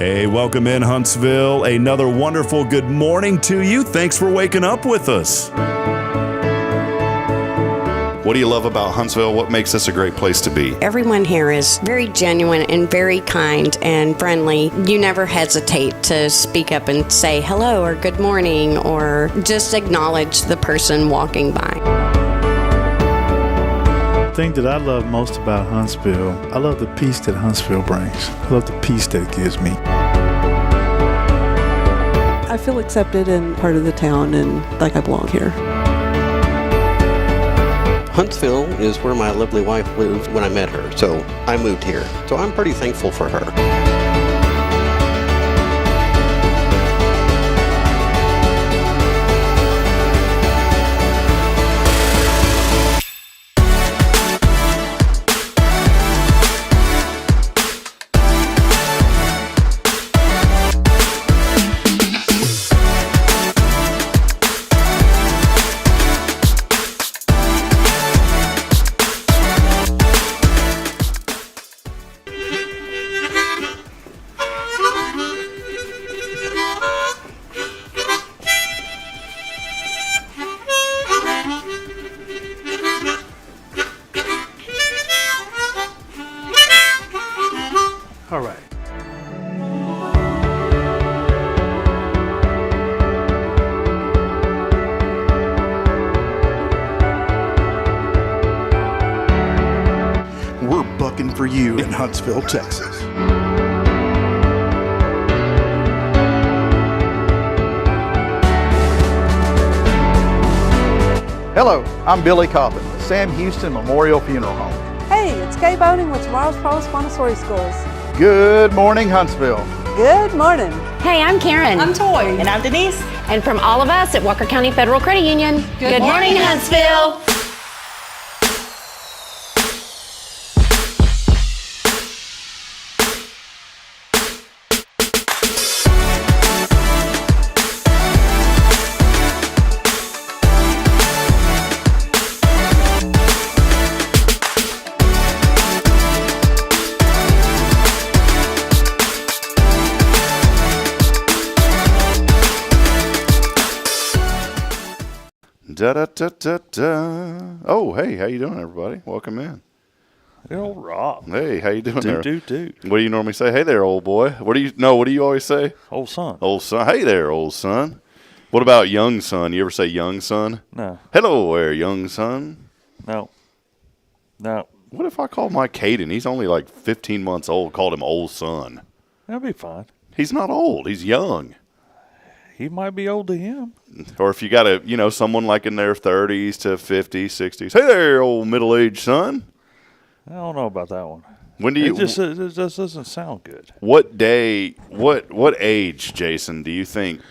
Hey, welcome in Huntsville. Another wonderful good morning to you. Thanks for waking up with us. What do you love about Huntsville? What makes this a great place to be? Everyone here is very genuine and very kind and friendly. You never hesitate to speak up and say hello or good morning or just acknowledge the person walking by. The thing that I love most about Huntsville, I love the peace that Huntsville brings. I love the peace that it gives me. I feel accepted and part of the town and like I belong here. Huntsville is where my lovely wife lived when I met her, so I moved here. So I'm pretty thankful for her. All right. We're bucking for you in Huntsville, Texas. Hello, I'm Billy Coppin, Sam Houston Memorial Funeral Home. Hey, it's Kay Boating with Tomorrow's Promise Montessori Schools. Good morning, Huntsville. Good morning. Hey, I'm Karen. I'm Toy. And I'm Denise. And from all of us at Walker County Federal Credit Union, good morning, Huntsville. Da-da-da-da-da. Oh, hey, how you doing, everybody? Welcome in. Hey, old Rob. Hey, how you doing there? Dude. What do you normally say? Hey there, old boy. What do you always say? Old son. Old son. Hey there, old son. What about young son? You ever say young son? No. Hello there, young son. No. What if I called my Caden? He's only like 15 months old. Called him old son. That'll be fine. He's not old. He's young. He might be old to him. Or if you got someone like in their 30s to 50s, 60s. Hey there, old middle-aged son. I don't know about that one. When do you? It just doesn't sound good. What age, Jason, do you think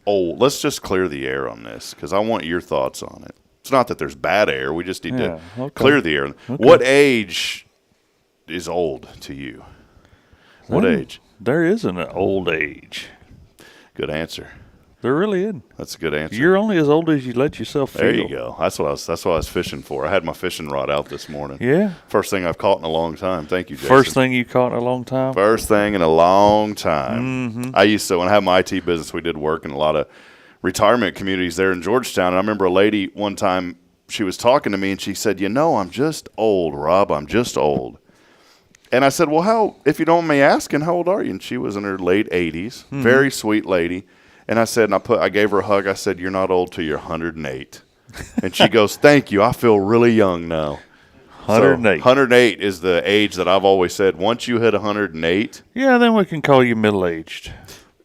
old? Let's just clear the air on this because I want your thoughts on it. It's not that there's bad air. We just need to clear the air. Okay. What age is old to you? What age? There isn't an old age. Good answer. There really isn't. That's a good answer. You're only as old as you let yourself feel. There you go. That's what I was fishing for. I had my fishing rod out this morning. Yeah. First thing I've caught in a long time. Thank you, Jason. First thing you caught in a long time? First thing in a long time. Mm-hmm. I used to, when I had my IT business, we did work in a lot of retirement communities there in Georgetown. And I remember a lady one time, she was talking to me and she said, I'm just old, Rob. I'm just old. And I said, well, if you don't mind me asking, how old are you? And she was in her late 80s. Mm-hmm. Very sweet lady. And I said, I gave her a hug. I said, you're not old till you're 108. And she goes, thank you. I feel really young now. 108. So 108 is the age that I've always said. Once you hit 108. Yeah, then we can call you middle-aged.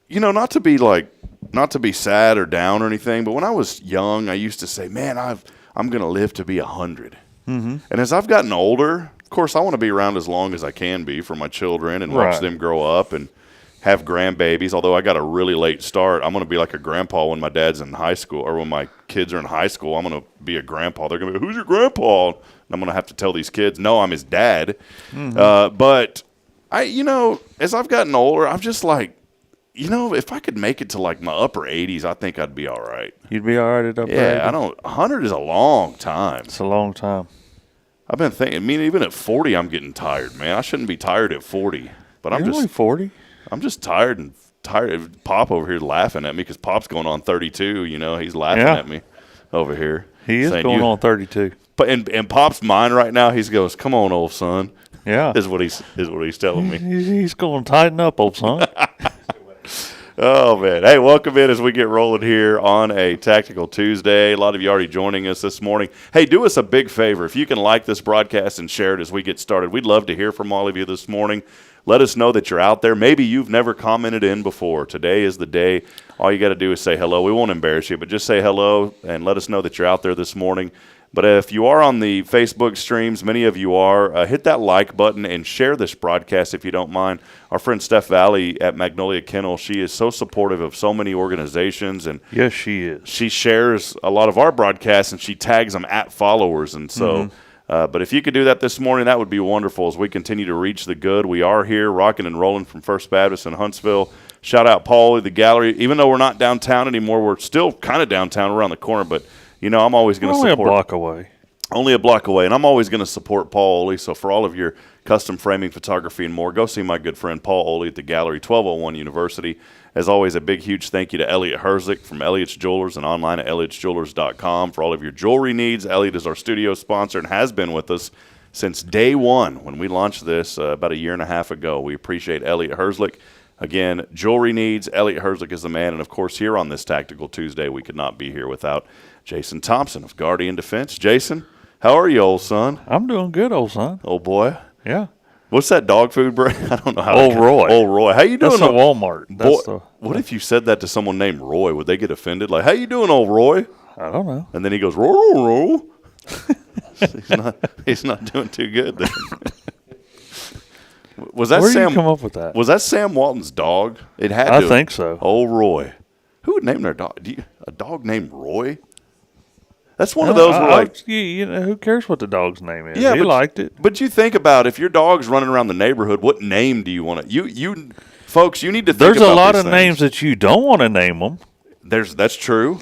Not to be sad or down or anything, but when I was young, I used to say, man, I'm going to live to be 100. Mm-hmm. And as I've gotten older, of course, I want to be around as long as I can be for my children and watch them grow up and have grandbabies. Although I got a really late start, I'm going to be like a grandpa when my dad's in high school, or when my kids are in high school. I'm going to be a grandpa. They're going to be, who's your grandpa? And I'm going to have to tell these kids, no, I'm his dad. Mm-hmm. But as I've gotten older, I'm just like, if I could make it to like my upper 80s, I think I'd be all right. You'd be all right at upper 80? Yeah, 100 is a long time. It's a long time. I've been thinking, even at 40, I'm getting tired, man. I shouldn't be tired at 40. But I'm just only 40. I'm just tired. Pop over here laughing at me because Pop's going on 32. You know, he's laughing at me over here. He is going on 32. But in Pop's mind right now, he goes, "Come on, old son." Yeah, is what he's telling me. He's going to tighten up, old son. Oh, man. Hey, welcome in as we get rolling here on a Tactical Tuesday. A lot of you already joining us this morning. Hey, do us a big favor. If you can like this broadcast and share it as we get started, we'd love to hear from all of you this morning. Let us know that you're out there. Maybe you've never commented in before. Today is the day. All you got to do is say hello. We won't embarrass you, but just say hello and let us know that you're out there this morning. But if you are on the Facebook streams, many of you are, hit that like button and share this broadcast if you don't mind. Our friend Steph Vallie at Magnolia Kennel, she is so supportive of so many organizations. And yes, she is. She shares a lot of our broadcasts, and she tags them at followers. And so, but if you could do that this morning, that would be wonderful as we continue to reach the good. We are here rocking and rolling from First Baptist in Huntsville. Shout out Paul, the gallery. Even though we're not downtown anymore, we're still kind of downtown around the corner, but you know, I'm always going to support. Only a block away. Only a block away, and I'm always going to support Paul Oley. So for all of your custom framing, photography, and more, go see my good friend Paul Oley at the Gallery, 1201 University. As always, a big, huge thank you to Elliot Herzlich from Elliot's Jewelers and online at elliotsjewelers.com for all of your jewelry needs. Elliot is our studio sponsor and has been with us since day one when we launched this about a year and a half ago. We appreciate Elliot Herzlich. Again, jewelry needs, Elliot Herzlich is the man. And, of course, here on this Tactical Tuesday, we could not be here without Jason Thompson of Guardian Defense. Jason, how are you, old son? I'm doing good, old son. Old boy? Yeah. What's that dog food brand? I don't know how. Old Roy. Old Roy. How you doing? That's a Walmart. What if you said that to someone named Roy? Would they get offended? Like, how you doing, old Roy? I don't know. And then he goes, row, row, row. He's not doing too good then. Was that Where Sam? did you come up with that? Was that Sam Walton's dog? It had to. I think so. Old Roy. Who would name their dog? A dog named Roy? That's one of those where you know, who cares what the dog's name is? Yeah, he liked it. But you think about if your dog's running around the neighborhood, what name do you want to? You folks, you need to think There's about a lot these of things. names that you don't want to name them. That's true.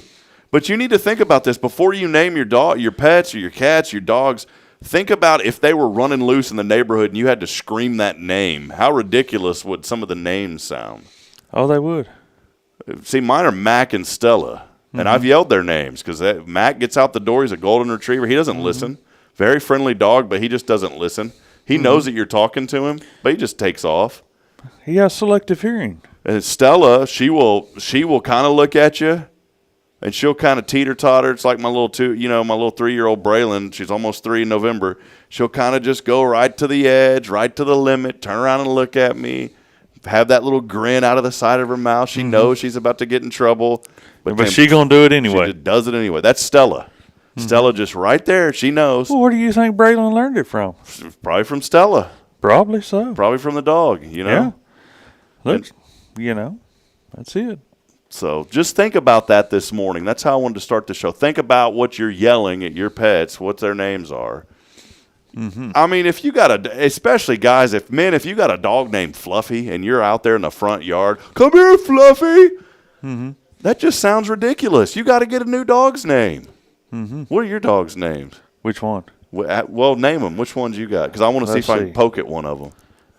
But you need to think about this before you name your dog, your pets, or your cats, your dogs. Think about if they were running loose in the neighborhood and you had to scream that name. How ridiculous would some of the names sound? Oh, they would. See, mine are Mac and Stella. And I've yelled their names because Mac gets out the door. He's a golden retriever. He doesn't listen. Very friendly dog, but he just doesn't listen. He knows that you're talking to him, but he just takes off. He has selective hearing. And Stella, she will kind of look at you, and she'll kind of teeter-totter. It's like my little 3-year-old Braylon. She's almost 3 in November. She'll kind of just go right to the edge, right to the limit, turn around and look at me, have that little grin out of the side of her mouth. She knows she's about to get in trouble. But she going to do it anyway. She just does it anyway. That's Stella. Stella just right there. She knows. Well, where do you think Braylon learned it from? Probably from Stella. Probably so. Probably from the dog, you know? Yeah. Look, that's it. So just think about that this morning. That's how I wanted to start the show. Think about what you're yelling at your pets, what their names are. I mean, if you got especially guys, if you got a dog named Fluffy and you're out there in the front yard, come here, Fluffy. That just sounds ridiculous. You got to get a new dog's name. What are your dog's names? Which one? Well, name them. Which ones you got? Because I want to see if I can poke at one of them.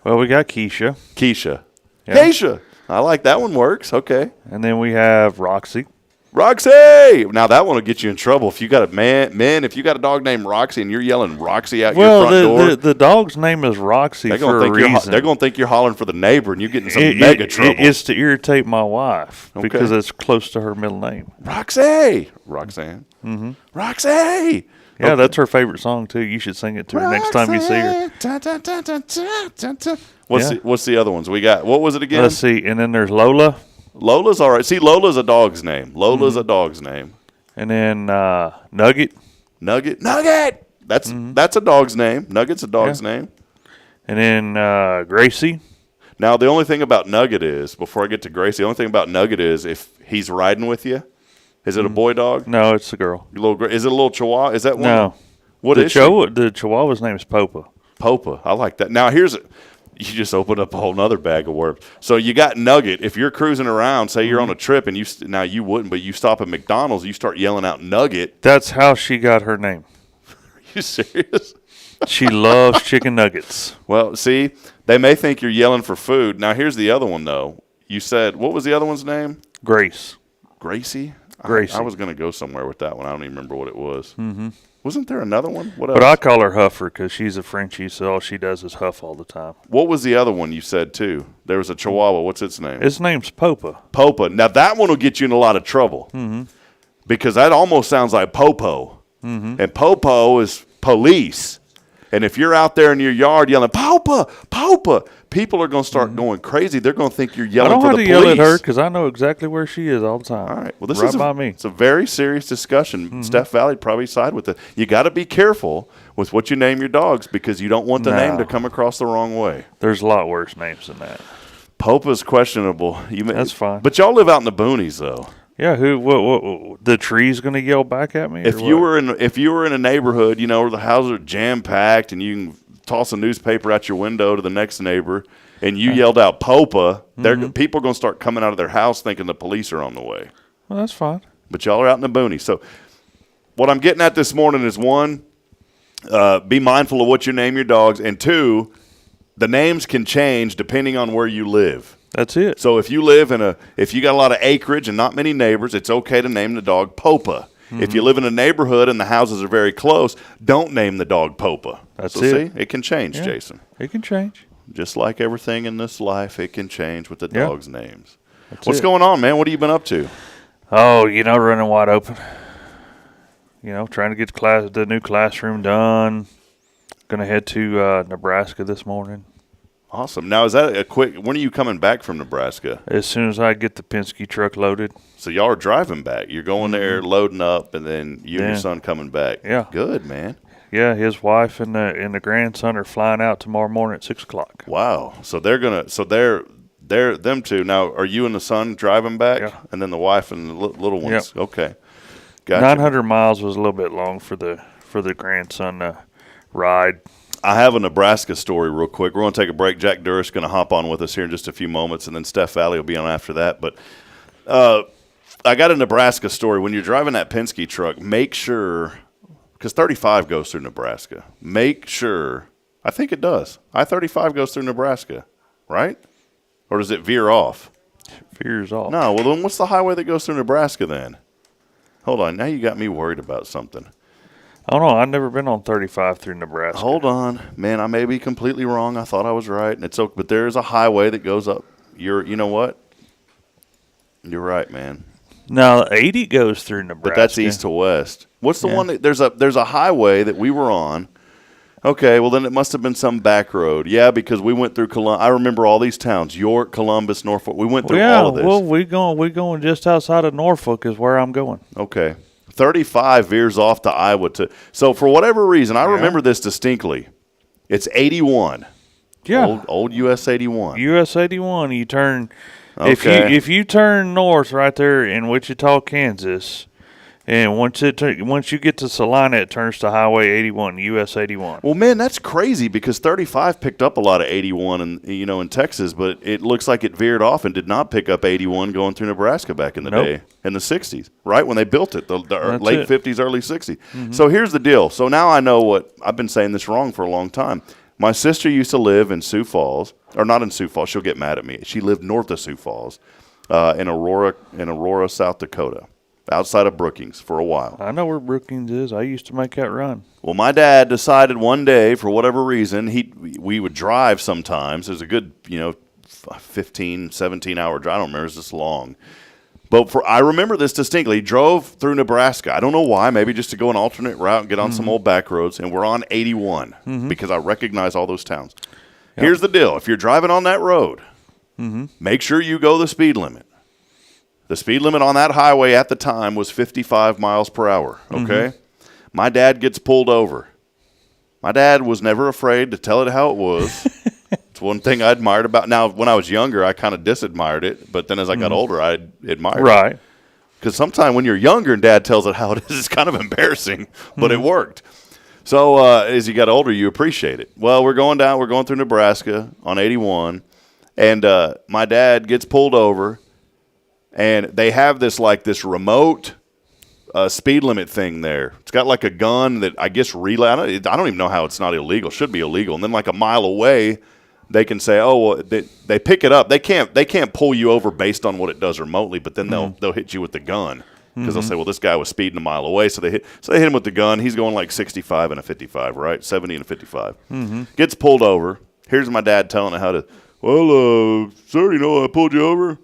Well, we got Keisha. Keisha. Yeah. Keisha. I like that one. Works. Okay. And then we have Roxy. Roxy. Now that one will get you in trouble if you got if you got a dog named Roxy and you're yelling Roxy out your front door. The dog's name is Roxy for a reason. They're going to think you're hollering for the neighbor and you're getting some mega trouble. It's to irritate my wife because it's close to her middle name. Roxanne. Roxy. Yeah, that's her favorite song too. You should sing it to her next time you see her. What's the other ones we got? What was it again? Let's see. And then there's Lola. Lola's all right. See, Lola's a dog's name. Lola's a dog's name. And then Nugget. Nugget. That's a dog's name. Nugget's a dog's name. And then Gracie. Now, the only thing about Nugget is, before I get to Gracie, the only thing about Nugget is if he's riding with you. Is it a boy dog? No, it's a girl. Is it a little Chihuahua? Is that one? No. What is she? The Chihuahua's name is Popa. Popa. I like that. Now, you just opened up a whole nother bag of worms. So you got Nugget. If you're cruising around, say you're on a trip, and you wouldn't, but you stop at McDonald's, you start yelling out Nugget. That's how she got her name. Are you serious? She loves chicken nuggets. Well, see, they may think you're yelling for food. Now, here's the other one, though. You said, what was the other one's name? Grace. Gracie? Gracie. I was going to go somewhere with that one. I don't even remember what it was. Mm-hmm. Wasn't there another one? What else? But I call her Huffer because she's a Frenchie, so all she does is huff all the time. What was the other one you said, too? There was a Chihuahua. What's its name? Its name's Popa. Popa. Now, that one will get you in a lot of trouble because that almost sounds like Popo. And Popo is police. And if you're out there in your yard yelling, Popa, Popa, people are going to start going crazy. They're going to think you're yelling for the police. I don't have to yell at her because I know exactly where she is all the time. All right. Well, this right is by me. It's a very serious discussion. Steph Vallie probably side with it. You got to be careful with what you name your dogs because you don't want the name to come across the wrong way. There's a lot worse names than that. Popa's questionable. That's fine. But y'all live out in the boonies, though. Yeah, what the tree's gonna yell back at me? If you were in a neighborhood, where the houses are jam packed and you can toss a newspaper out your window to the next neighbor, and you yelled out "Popa," people are gonna start coming out of their house thinking the police are on the way. Well, that's fine. But y'all are out in the boonies. So, what I'm getting at this morning is one, be mindful of what you name your dogs, and two, the names can change depending on where you live. That's it. So if you got a lot of acreage and not many neighbors, it's okay to name the dog Popa. If you live in a neighborhood and the houses are very close, don't name the dog Popa. That's it. See, it can change, Jason. It can change. Just like everything in this life, it can change with the dogs' names. What's going on, man? What have you been up to? Oh, running wide open. Trying to get the new classroom done. Going to head to Nebraska this morning. Awesome. Now, is that when are you coming back from Nebraska? As soon as I get the Penske truck loaded. So y'all are driving back. You're going there, loading up, and then you and your son coming back. Yeah. Good, man. Yeah, his wife and the grandson are flying out tomorrow morning at 6:00. Wow. So they're them two. Now, are you and the son driving back? Yeah. And then the wife and the little ones? Yep. Okay. Gotcha. 900 miles was a little bit long for the grandson to ride. I have a Nebraska story real quick. We're going to take a break. Jack Durish is going to hop on with us here in just a few moments, and then Steph Vallie will be on after that. But I got a Nebraska story. When you're driving that Penske truck, make sure, because 35 goes through Nebraska, make sure, I think it does. I-35 goes through Nebraska, right? Or does it veer off? It veers off. No, well, then what's the highway that goes through Nebraska then? Hold on. Now you got me worried about something. I don't know. I've never been on 35 through Nebraska. Hold on. Man, I may be completely wrong. I thought I was right. And but there is a highway that goes up. You know what? You're right, man. No, 80 goes through Nebraska. But that's east to west. What's the one that there's a highway that we were on. Okay, well then it must have been some back road. Yeah, because we went through Columbus. I remember all these towns: York, Columbus, Norfolk. We went through all of this. Well, we going just outside of Norfolk is where I'm going. Okay. 35 veers off to Iowa. So for whatever reason, I remember this distinctly. It's 81. Yeah. Old US 81. US 81. You turn Okay. if you turn north right there in Wichita, Kansas, and once you get to Salina, it turns to Highway 81, US 81. Well, man, that's crazy because 35 picked up a lot of 81 in Texas, but it looks like it veered off and did not pick up 81 going through Nebraska back in the day, in the 60s, right? When they built it, the late 50s, early 60s. Mm-hmm. So here's the deal. So now I know what – I've been saying this wrong for a long time. My sister used to live in Sioux Falls – or not in Sioux Falls. She'll get mad at me. She lived north of Sioux Falls in Aurora, South Dakota. Outside of Brookings for a while. I know where Brookings is. I used to make that run. Well, my dad decided one day, for whatever reason, we would drive sometimes. It was a good, 15, 17-hour drive. I don't remember. It was this long. But I remember this distinctly. He drove through Nebraska. I don't know why. Maybe just to go an alternate route and get on some old back roads. And we're on 81 because I recognize all those towns. Yep. Here's the deal. If you're driving on that road, make sure you go the speed limit. The speed limit on that highway at the time was 55 miles per hour, okay? My dad gets pulled over. My dad was never afraid to tell it how it was. It's one thing I admired about. Now, when I was younger, I kind of disadmired it, but then as I got older, I admired it. Right. Because sometimes when you're younger and dad tells it how it is, it's kind of embarrassing, but it worked. So as you got older, you appreciate it. Well, we're going through Nebraska on 81, and my dad gets pulled over. And they have this remote speed limit thing there. It's got like a gun that I guess relay. I don't even know how it's not illegal. It should be illegal. And then like a mile away, they can say, oh, well, they pick it up. They can't pull you over based on what it does remotely, but then they'll hit you with the gun because they'll say, well, this guy was speeding a mile away, so they hit him with the gun. He's going like 65 and a 55, right? 70 and a 55. Gets pulled over. Here's my dad telling it how to. Well, sir, you know I pulled you over?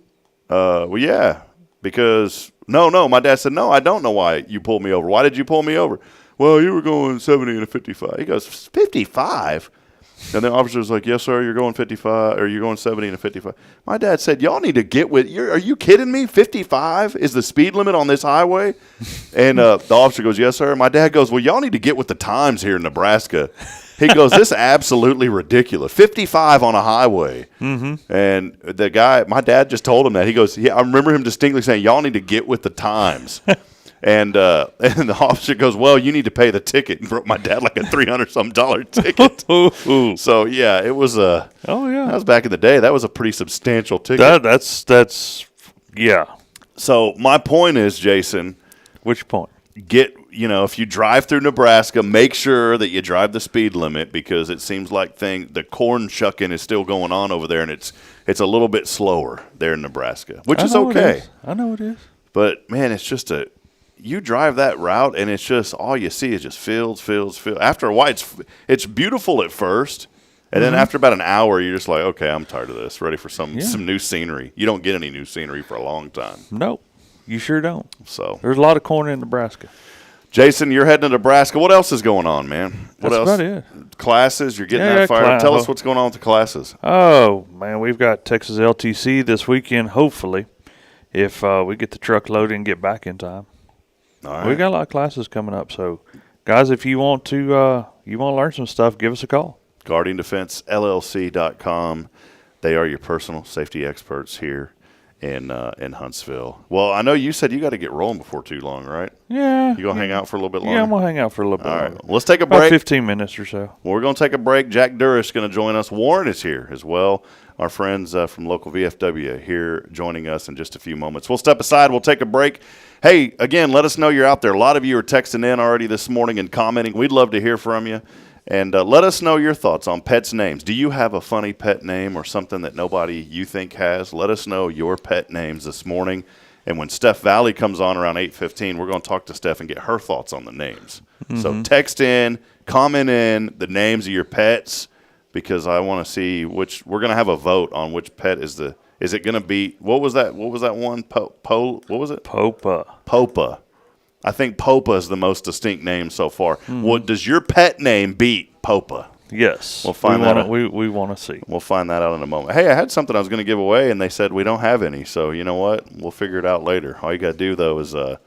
Well, yeah, because no. My dad said, no, I don't know why you pulled me over. Why did you pull me over? Well, you were going 70 and a 55. He goes, 55? And the officer's like, yes, sir, you're going 55, or you're going 70 and a 55. My dad said, y'all need to get with, are you kidding me? 55 is the speed limit on this highway? And the officer goes, yes, sir. My dad goes, well, y'all need to get with the times here in Nebraska. He goes, this is absolutely ridiculous. 55 on a highway. And the guy, my dad just told him that. He goes, yeah, I remember him distinctly saying, y'all need to get with the times. And the officer goes, well, you need to pay the ticket. And wrote my dad like a $300-something ticket. So, yeah, it was that was back in the day. That was a pretty substantial ticket. That's yeah. So my point is, Jason. Which point? If you drive through Nebraska, make sure that you drive the speed limit because it seems like the corn shucking is still going on over there, and it's a little bit slower there in Nebraska, which is okay. I know it is. But, man, it's just you drive that route, and it's just all you see is just fields. After a while, it's beautiful at first, and then after about an hour, you're just like, okay, I'm tired of this, ready for some new scenery. You don't get any new scenery for a long time. No, you sure don't. So there's a lot of corn in Nebraska. Jason, you're heading to Nebraska. What else is going on, man? What else? About it. Classes? You're getting that fired up. Tell us what's going on with the classes. Oh, man, we've got Texas LTC this weekend, hopefully, if we get the truck loaded and get back in time. All right. We've got a lot of classes coming up. So, guys, if you want to learn some stuff, give us a call. GuardianDefenseLLC.com. They are your personal safety experts here in Huntsville. Well, I know you said you got to get rolling before too long, right? Yeah. You going to hang out for a little bit longer? Yeah, I'm going to hang out for a little bit longer. All right. Well, let's take a break. About 15 minutes or so. Well, we're going to take a break. Jack Durish is going to join us. Warren is here as well. Our friends from local VFW here joining us in just a few moments. We'll step aside. We'll take a break. Hey, again, let us know you're out there. A lot of you are texting in already this morning and commenting. We'd love to hear from you. And let us know your thoughts on pets' names. Do you have a funny pet name or something that nobody you think has? Let us know your pet names this morning. And when Steph Vallie comes on around 8:15, we're going to talk to Steph and get her thoughts on the names. So text in, comment in the names of your pets because I want to see which – we're going to have a vote on which pet is the – is it going to be – what was that one? What was it? Popa. I think Popa is the most distinct name so far. What does your pet name beat Popa? Yes. We'll find that out. We want to see. We'll find that out in a moment. Hey, I had something I was going to give away, and they said we don't have any. So you know what? We'll figure it out later. All you got to do, though, is I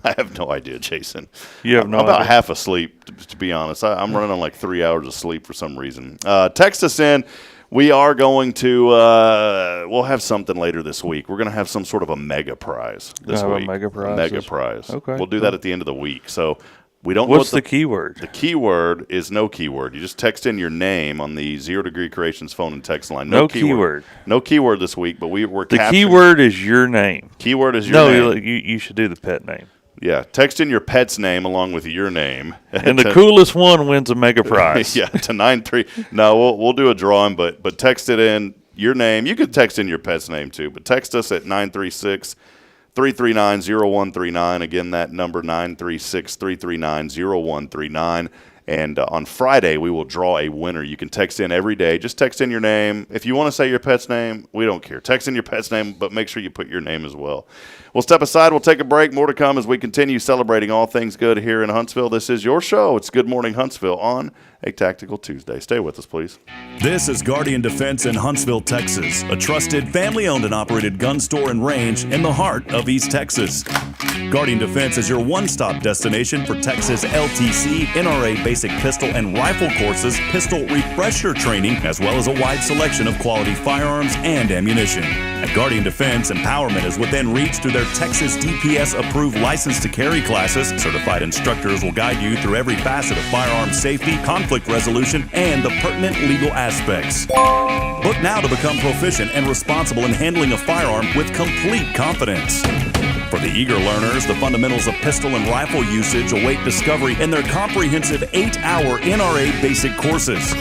have no idea, Jason. You have no idea? I'm about half asleep, to be honest. I'm running on like 3 hours of sleep for some reason. Text us in. We are going to we'll have something later this week. We're going to have some sort of a mega prize this week. A mega prize? Mega prize. Okay. We'll do that at the end of the week. So we don't What's know the keyword? The keyword is no keyword. You just text in your name on the 0 Degree Creations phone and text line. No keyword. No keyword this week, but we're the keyword is your name. Keyword is your name. No, you should do the pet name. Yeah, text in your pet's name along with your name. And the coolest one wins a mega prize. Yeah, to 93. No, we'll do a drawing, but text it in your name. You could text in your pet's name too, but text us at 936-339-0139. Again, that number 936-339-0139. And on Friday, we will draw a winner. You can text in every day. Just text in your name. If you want to say your pet's name, we don't care. Text in your pet's name, but make sure you put your name as well. We'll step aside. We'll take a break. More to come as we continue celebrating all things good here in Huntsville. This is your show. It's Good Morning Huntsville on a Tactical Tuesday. Stay with us, please. This is Guardian Defense in Huntsville, Texas, a trusted family-owned and operated gun store and range in the heart of East Texas. Guardian Defense is your one-stop destination for Texas LTC, NRA basic pistol and rifle courses, pistol refresher training, as well as a wide selection of quality firearms and ammunition. At Guardian Defense, empowerment is within reach through their Texas DPS-approved license to carry classes. Certified instructors will guide you through every facet of firearm safety, conflict resolution, and the pertinent legal aspects. Book now to become proficient and responsible in handling a firearm with complete confidence. For the eager learners, the fundamentals of pistol and rifle usage await discovery in their comprehensive 8-hour NRA basic courses.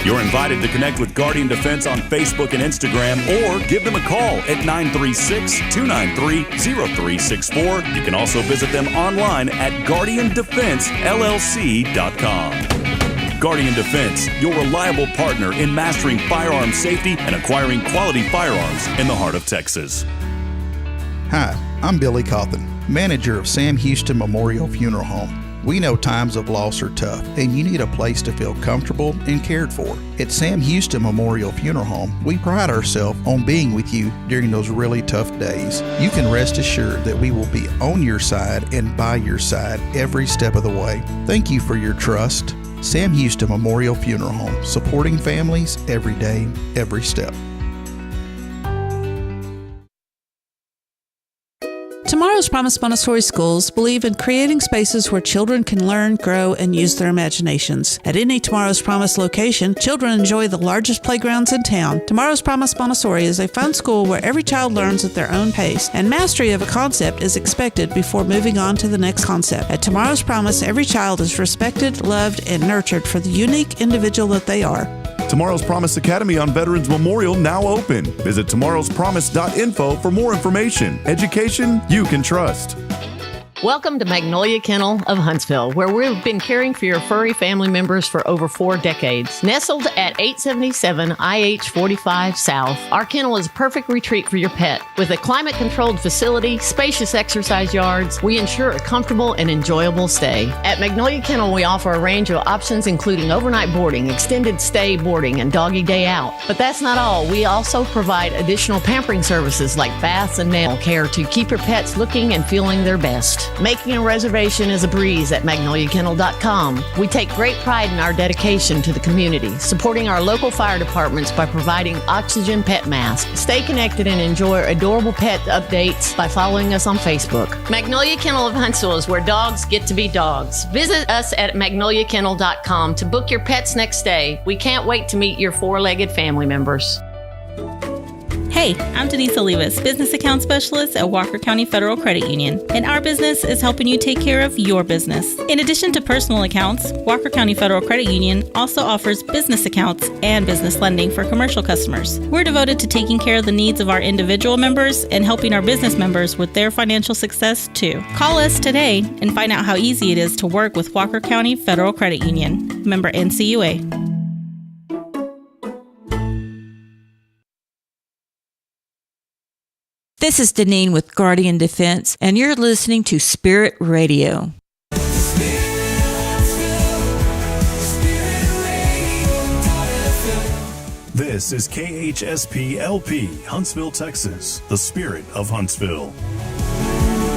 You're invited to connect with Guardian Defense on Facebook and Instagram, or give them a call at 936-293-0364. You can also visit them online at guardiandefensellc.com. Guardian Defense, your reliable partner in mastering firearm safety and acquiring quality firearms in the heart of Texas. Hi, I'm Billy Cawthon, manager of Sam Houston Memorial Funeral Home. We know times of loss are tough, and you need a place to feel comfortable and cared for. At Sam Houston Memorial Funeral Home, we pride ourselves on being with you during those really tough days. You can rest assured that we will be on your side and by your side every step of the way. Thank you for your trust. Sam Houston Memorial Funeral Home, supporting families every day, every step. Tomorrow's Promise Montessori schools believe in creating spaces where children can learn, grow, and use their imaginations. At any Tomorrow's Promise location, children enjoy the largest playgrounds in town. Tomorrow's Promise Montessori is a fun school where every child learns at their own pace, and mastery of a concept is expected before moving on to the next concept. At Tomorrow's Promise, every child is respected, loved, and nurtured for the unique individual that they are. Tomorrow's Promise Academy on Veterans Memorial now open. Visit tomorrowspromise.info for more information. Education you can trust. Welcome to Magnolia Kennel of Huntsville, where we've been caring for your furry family members for over 4 decades. Nestled at 877 IH 45 South, our kennel is a perfect retreat for your pet. With a climate-controlled facility, spacious exercise yards, we ensure a comfortable and enjoyable stay. At Magnolia Kennel, we offer a range of options including overnight boarding, extended stay boarding, and doggy day out. But that's not all. We also provide additional pampering services like baths and nail care to keep your pets looking and feeling their best. Making a reservation is a breeze at magnoliakennel.com. We take great pride in our dedication to the community, supporting our local fire departments by providing oxygen pet masks. Stay connected and enjoy adorable pet updates by following us on Facebook. Magnolia Kennel of Huntsville is where dogs get to be dogs. Visit us at magnoliakennel.com to book your pet's next stay. We can't wait to meet your 4-legged family members. Hey, I'm Denise Olivas, Business Account Specialist at Walker County Federal Credit Union, and our business is helping you take care of your business. In addition to personal accounts, Walker County Federal Credit Union also offers business accounts and business lending for commercial customers. We're devoted to taking care of the needs of our individual members and helping our business members with their financial success too. Call us today and find out how easy it is to work with Walker County Federal Credit Union. Member NCUA. This is Deneen with Guardian Defense, and you're listening to Spirit Radio. This is KHSP-LP, Huntsville, Texas, the spirit of Huntsville.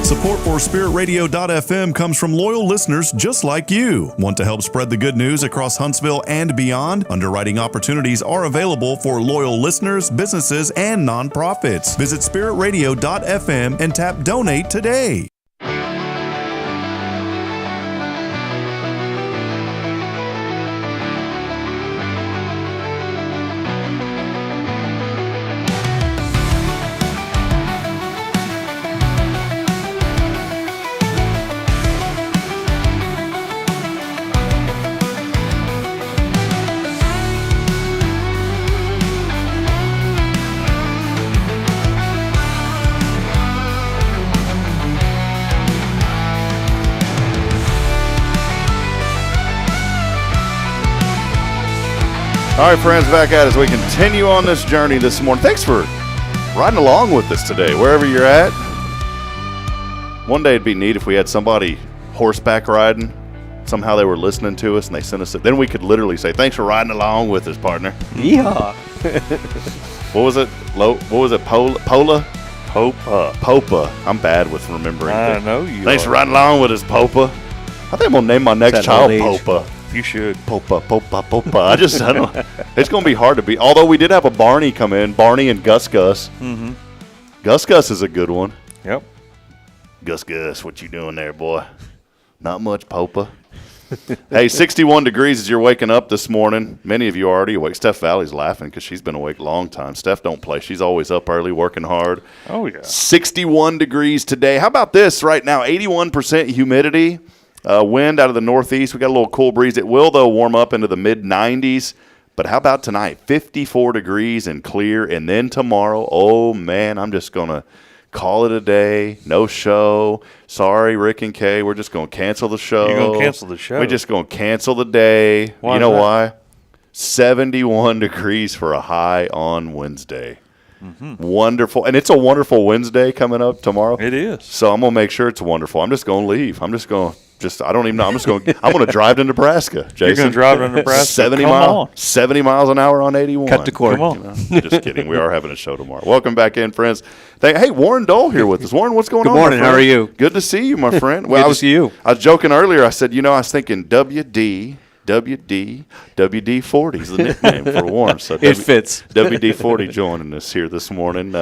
Support for SpiritRadio.fm comes from loyal listeners just like you. Want to help spread the good news across Huntsville and beyond? Underwriting opportunities are available for loyal listeners, businesses, and nonprofits. Visit SpiritRadio.fm and tap Donate today. All right, friends, back at it as we continue on this journey this morning. Thanks for riding along with us today, wherever you're at. One day it'd be neat if we had somebody horseback riding. Somehow they were listening to us and they sent us. Then we could literally say, "Thanks for riding along with us, partner." Yeehaw. What was it? What was it? Pola? Popa. I'm bad with remembering. I know you. Thanks for riding along with us, Popa. I think I'm gonna name my next child Popa. You should. Popa. I don't know. It's going to be hard to beat. Although we did have a Barney come in. Barney and Gus. Mm-hmm. Gus is a good one. Yep. Gus, what you doing there, boy? Not much, Popa. Hey, 61 degrees as you're waking up this morning. Many of you are already awake. Steph Valley's laughing because she's been awake a long time. Steph don't play. She's always up early, working hard. Oh, yeah. 61 degrees today. How about this right now? 81% humidity. Wind out of the northeast. We got a little cool breeze. It will, though, warm up into the mid-90s. But how about tonight? 54 degrees and clear. And then tomorrow, oh, man, I'm just going to call it a day. No show. Sorry, Rick and Kay. We're just going to cancel the show. You're going to cancel the show? We're just going to cancel the day. Why you know is that? why? 71 degrees for a high on Wednesday. Mm-hmm. Wonderful. And it's a wonderful Wednesday coming up tomorrow. It is. So I'm going to make sure it's wonderful. I'm just going to leave. I don't even know. I'm going to drive to Nebraska, Jason. You're going to drive to Nebraska? 70 miles an hour on 81. Cut the cord. Come on. Just kidding. We are having a show tomorrow. Welcome back in, friends. Hey, Warren Dole here with us. Warren, what's going on? Good morning. My How friend? are you? Good to see you, my friend. Good to see you. I was joking earlier. I said, I was thinking WD 40 is the nickname for Warren. So it fits. WD 40 joining us here this morning.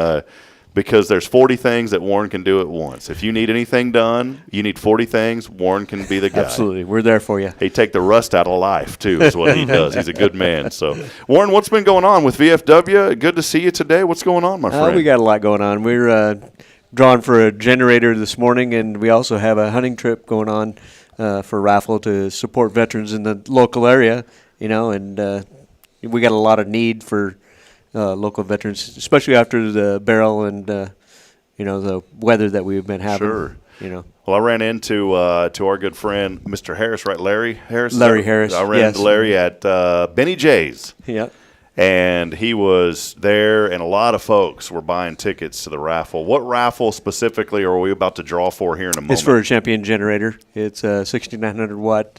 Because there's 40 things that Warren can do at once. If you need anything done, you need 40 things, Warren can be the guy. Absolutely. We're there for you. He'd take the rust out of life, too, is what he does. He's a good man. So, Warren, what's been going on with VFW? Good to see you today. What's going on, my friend? We got a lot going on. We're drawing for a generator this morning, and we also have a hunting trip going on for a raffle to support veterans in the local area, and we got a lot of need for local veterans, especially after the barrel and the weather that we've been having. Sure. Well, I ran into to our good friend Mr. Harris, right? Larry Harris. Larry Harris. I ran into Larry at Benny J's. Yep. And he was there, and a lot of folks were buying tickets to the raffle. What raffle specifically are we about to draw for here in a moment? It's for a champion generator. It's a 6,900 watt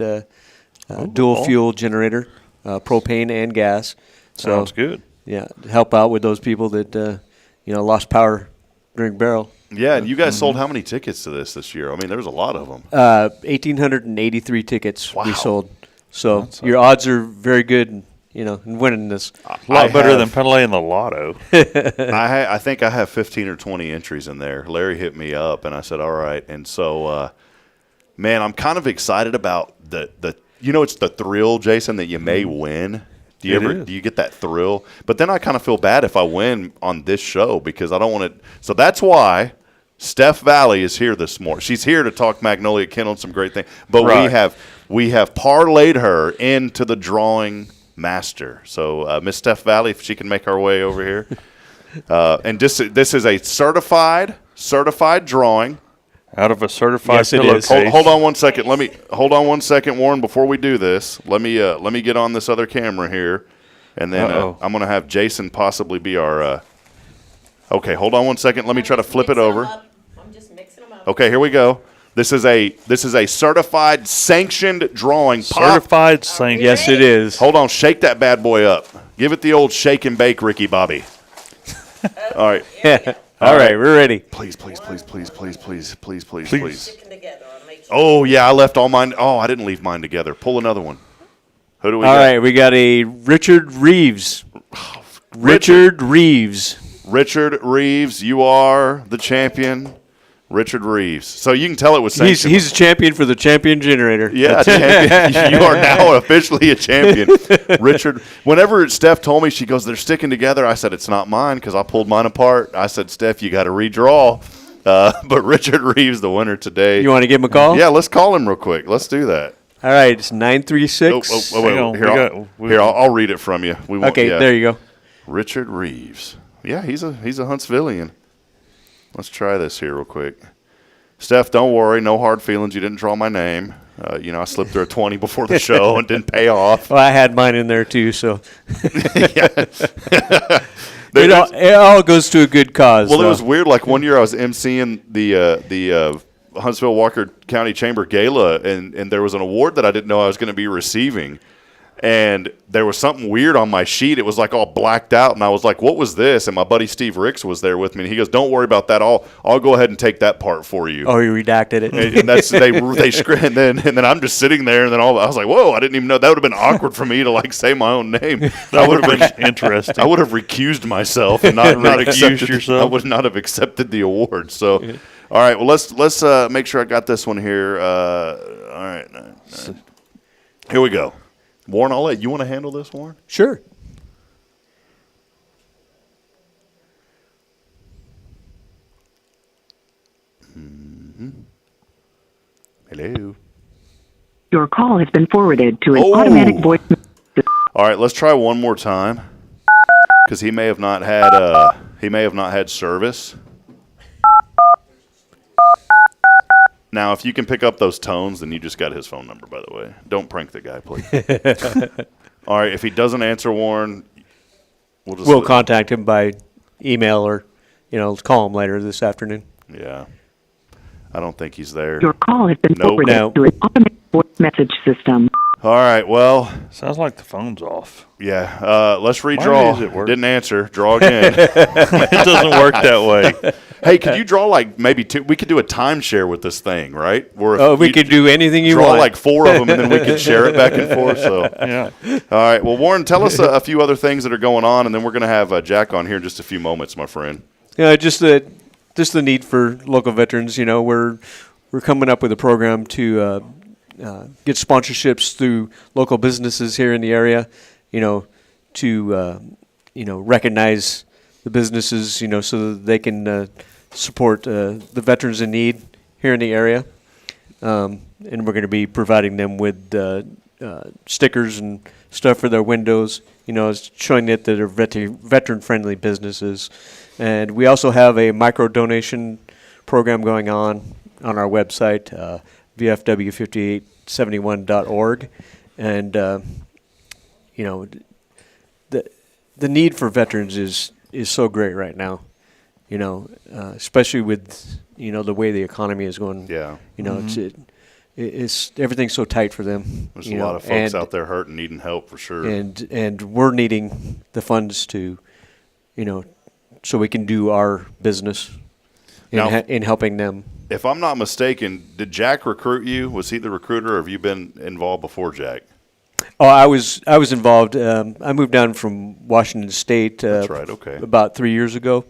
dual fuel generator, propane and gas. Sounds good. Yeah, help out with those people that lost power during barrel. Yeah, and you guys sold how many tickets to this year? I mean, there was a lot of them. 1,883 tickets we sold. So your odds are very good, in winning this. A lot better than playing the lotto. I think I have 15 or 20 entries in there. Larry hit me up, and I said, all right. And so, man, I'm kind of excited about the it's the thrill, Jason, that you may win. Do you get that thrill? But then I kind of feel bad if I win on this show because I don't want to. So that's why Steph Vallie is here this morning. She's here to talk Magnolia Kennel and some great things. But we have parlayed her into the drawing master. So Miss Steph Vallie, if she can make our way over here. And this is a certified drawing. Out of a certified pillowcase. Hold on 1 second. Hold on 1 second, Warren. Before we do this, let me get on this other camera here, and then I'm going to have Jason possibly be our. Okay, hold on 1 second. Let me try to flip it over. I'm just mixing them up. Okay, here we go. This is a certified sanctioned drawing. Certified sanctioned. Yes, it is. Hold on, shake that bad boy up. Give it the old shake and bake, Ricky Bobby. All right. All right, we're ready. Please. Oh, yeah, I left all mine. Oh, I didn't leave mine together. Pull another one. Who do we got? All right, we got a Richard Reeves. Richard Reeves, you are the champion. Richard Reeves. So you can tell it was sanctioned. He's a champion for the champion generator. Yeah, champion. You are now officially a champion. Richard, whenever Steph told me, she goes, they're sticking together. I said, it's not mine because I pulled mine apart. I said, Steph, you got to redraw. But Richard Reeves, the winner today. You want to give him a call? Yeah, let's call him real quick. Let's do that. All right, it's 936. I'll read it from you. There you go. Richard Reeves. Yeah, he's a Huntsvillian. Let's try this here real quick. Steph, don't worry. No hard feelings. You didn't draw my name. I slipped through a 20 before the show and didn't pay off. Well, I had mine in there too, so. It all goes to a good cause. Well, it was weird. Like one year I was emceeing the Huntsville Walker County Chamber Gala, and there was an award that I didn't know I was going to be receiving. And there was something weird on my sheet. It was like all blacked out, and I was like, "What was this?" And my buddy Steve Ricks was there with me, and he goes, "Don't worry about that. I'll go ahead and take that part for you." Oh, you redacted it. And that's and then I'm just sitting there, and then I was like, "Whoa!" I didn't even know that would have been awkward for me to say my own name. That would have been interesting. I would have recused myself and not accepted yourself. I would not have accepted the award. So, all right. Well, let's make sure I got this one here. All right. Here we go. Warren, I'll let you want to handle this, Warren? Sure. Hello. Your call has been forwarded to an automatic voice. All right, let's try one more time because he may have not had service. Now, if you can pick up those tones, then you just got his phone number, by the way. Don't prank the guy, please. All right, if he doesn't answer, Warren, we'll contact him by email or, call him later this afternoon. Yeah. I don't think he's there. Your call has been forwarded to an automatic voice message system. All right, well. Sounds like the phone's off. Yeah, let's redraw. Didn't answer. Draw again. It doesn't work that way. Hey, could you draw like maybe two? We could do a timeshare with this thing, right? We could do anything you want. Draw like 4 of them, and then we could share it back and forth. So, yeah. All right. Well, Warren, tell us a few other things that are going on, and then we're going to have Jack on here in just a few moments, my friend. Yeah, just the need for local veterans. We're coming up with a program to get sponsorships through local businesses here in the area. To recognize the businesses. So that they can support the veterans in need here in the area. And we're going to be providing them with stickers and stuff for their windows. Showing that they're veteran-friendly businesses. And we also have a micro-donation program going on our website, VFW5871.org. And, the need for veterans is so great right now, especially with, the way the economy is going. Yeah. It's everything's so tight for them. There's a lot of folks out there hurting, needing help for sure. And we're needing the funds to, so we can do our business in helping them. If I'm not mistaken, did Jack recruit you? Was he the recruiter, or have you been involved before Jack? Oh, I was involved. I moved down from Washington State. That's right. Okay. About 3 years ago,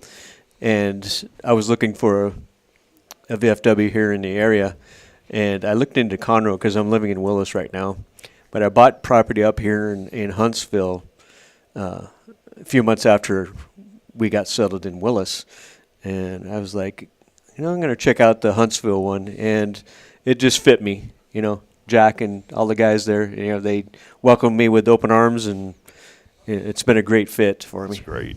and I was looking for a VFW here in the area, and I looked into Conroe because I'm living in Willis right now, but I bought property up here in Huntsville a few months after we got settled in Willis, and I was like, I'm going to check out the Huntsville one, and it just fit me, Jack and all the guys there, they welcomed me with open arms, and it's been a great fit for me. That's great.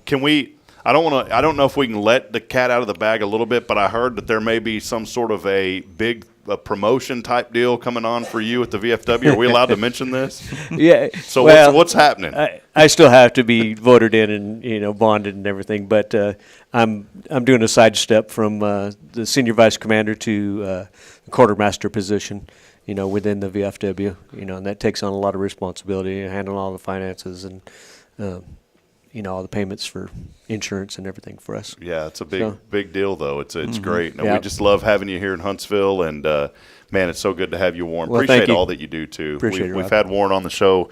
Can we? I don't know if we can let the cat out of the bag a little bit, but I heard that there may be some sort of a big promotion type deal coming on for you at the VFW. Are we allowed to mention this? Yeah. So what's happening? I still have to be voted in and bonded and everything, but I'm doing a sidestep from the senior vice commander to the quartermaster position. Within the VFW, and that takes on a lot of responsibility, handling all the finances and, all the payments for insurance and everything for us. Yeah, it's a big deal, though. It's great. And we just love having you here in Huntsville, and, man, it's so good to have you, Warren. Well, Appreciate all that you do, too. We've had Warren on the show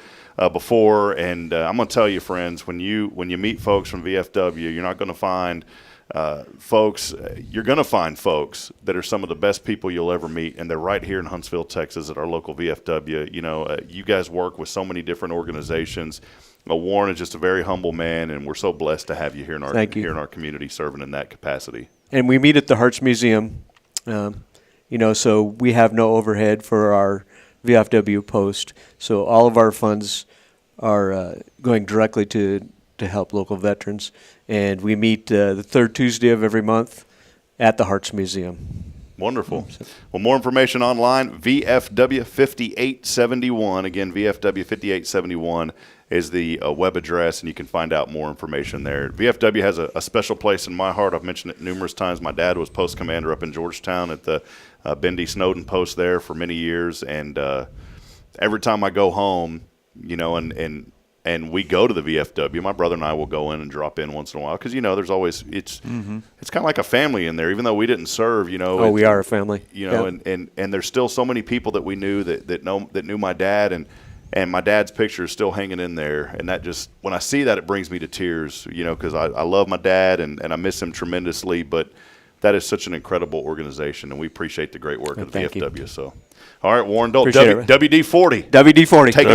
before, and I'm going to tell you, friends, when you meet folks from VFW, you're not going to find you're going to find folks that are some of the best people you'll ever meet, and they're right here in Huntsville, Texas, at our local VFW. You guys work with so many different organizations. Warren is just a very humble man, and we're so blessed to have you here in our community serving in that capacity. And we meet at the Hearts Museum, so we have no overhead for our VFW post. So all of our funds are going directly to help local veterans. And we meet the third Tuesday of every month at the Hearts Museum. Wonderful. Well, more information online, VFW5871. Again, VFW5871 is the web address, and you can find out more information there. VFW has a special place in my heart. I've mentioned it numerous times. My dad was post commander up in Georgetown at the Bendy Snowden post there for many years, and every time I go home, and we go to the VFW, my brother and I will go in and drop in once in a while because, there's always it's kind of like a family in there, even though we didn't serve, Oh, we are a family. And there's still so many people that we knew that knew my dad, and my dad's picture is still hanging in there. And that just, when I see that, it brings me to tears, because I love my dad and I miss him tremendously. But that is such an incredible organization, and we appreciate the great work of the VFW. So All right, Warren Dole, Appreciate it. WD-40. WD-40. Take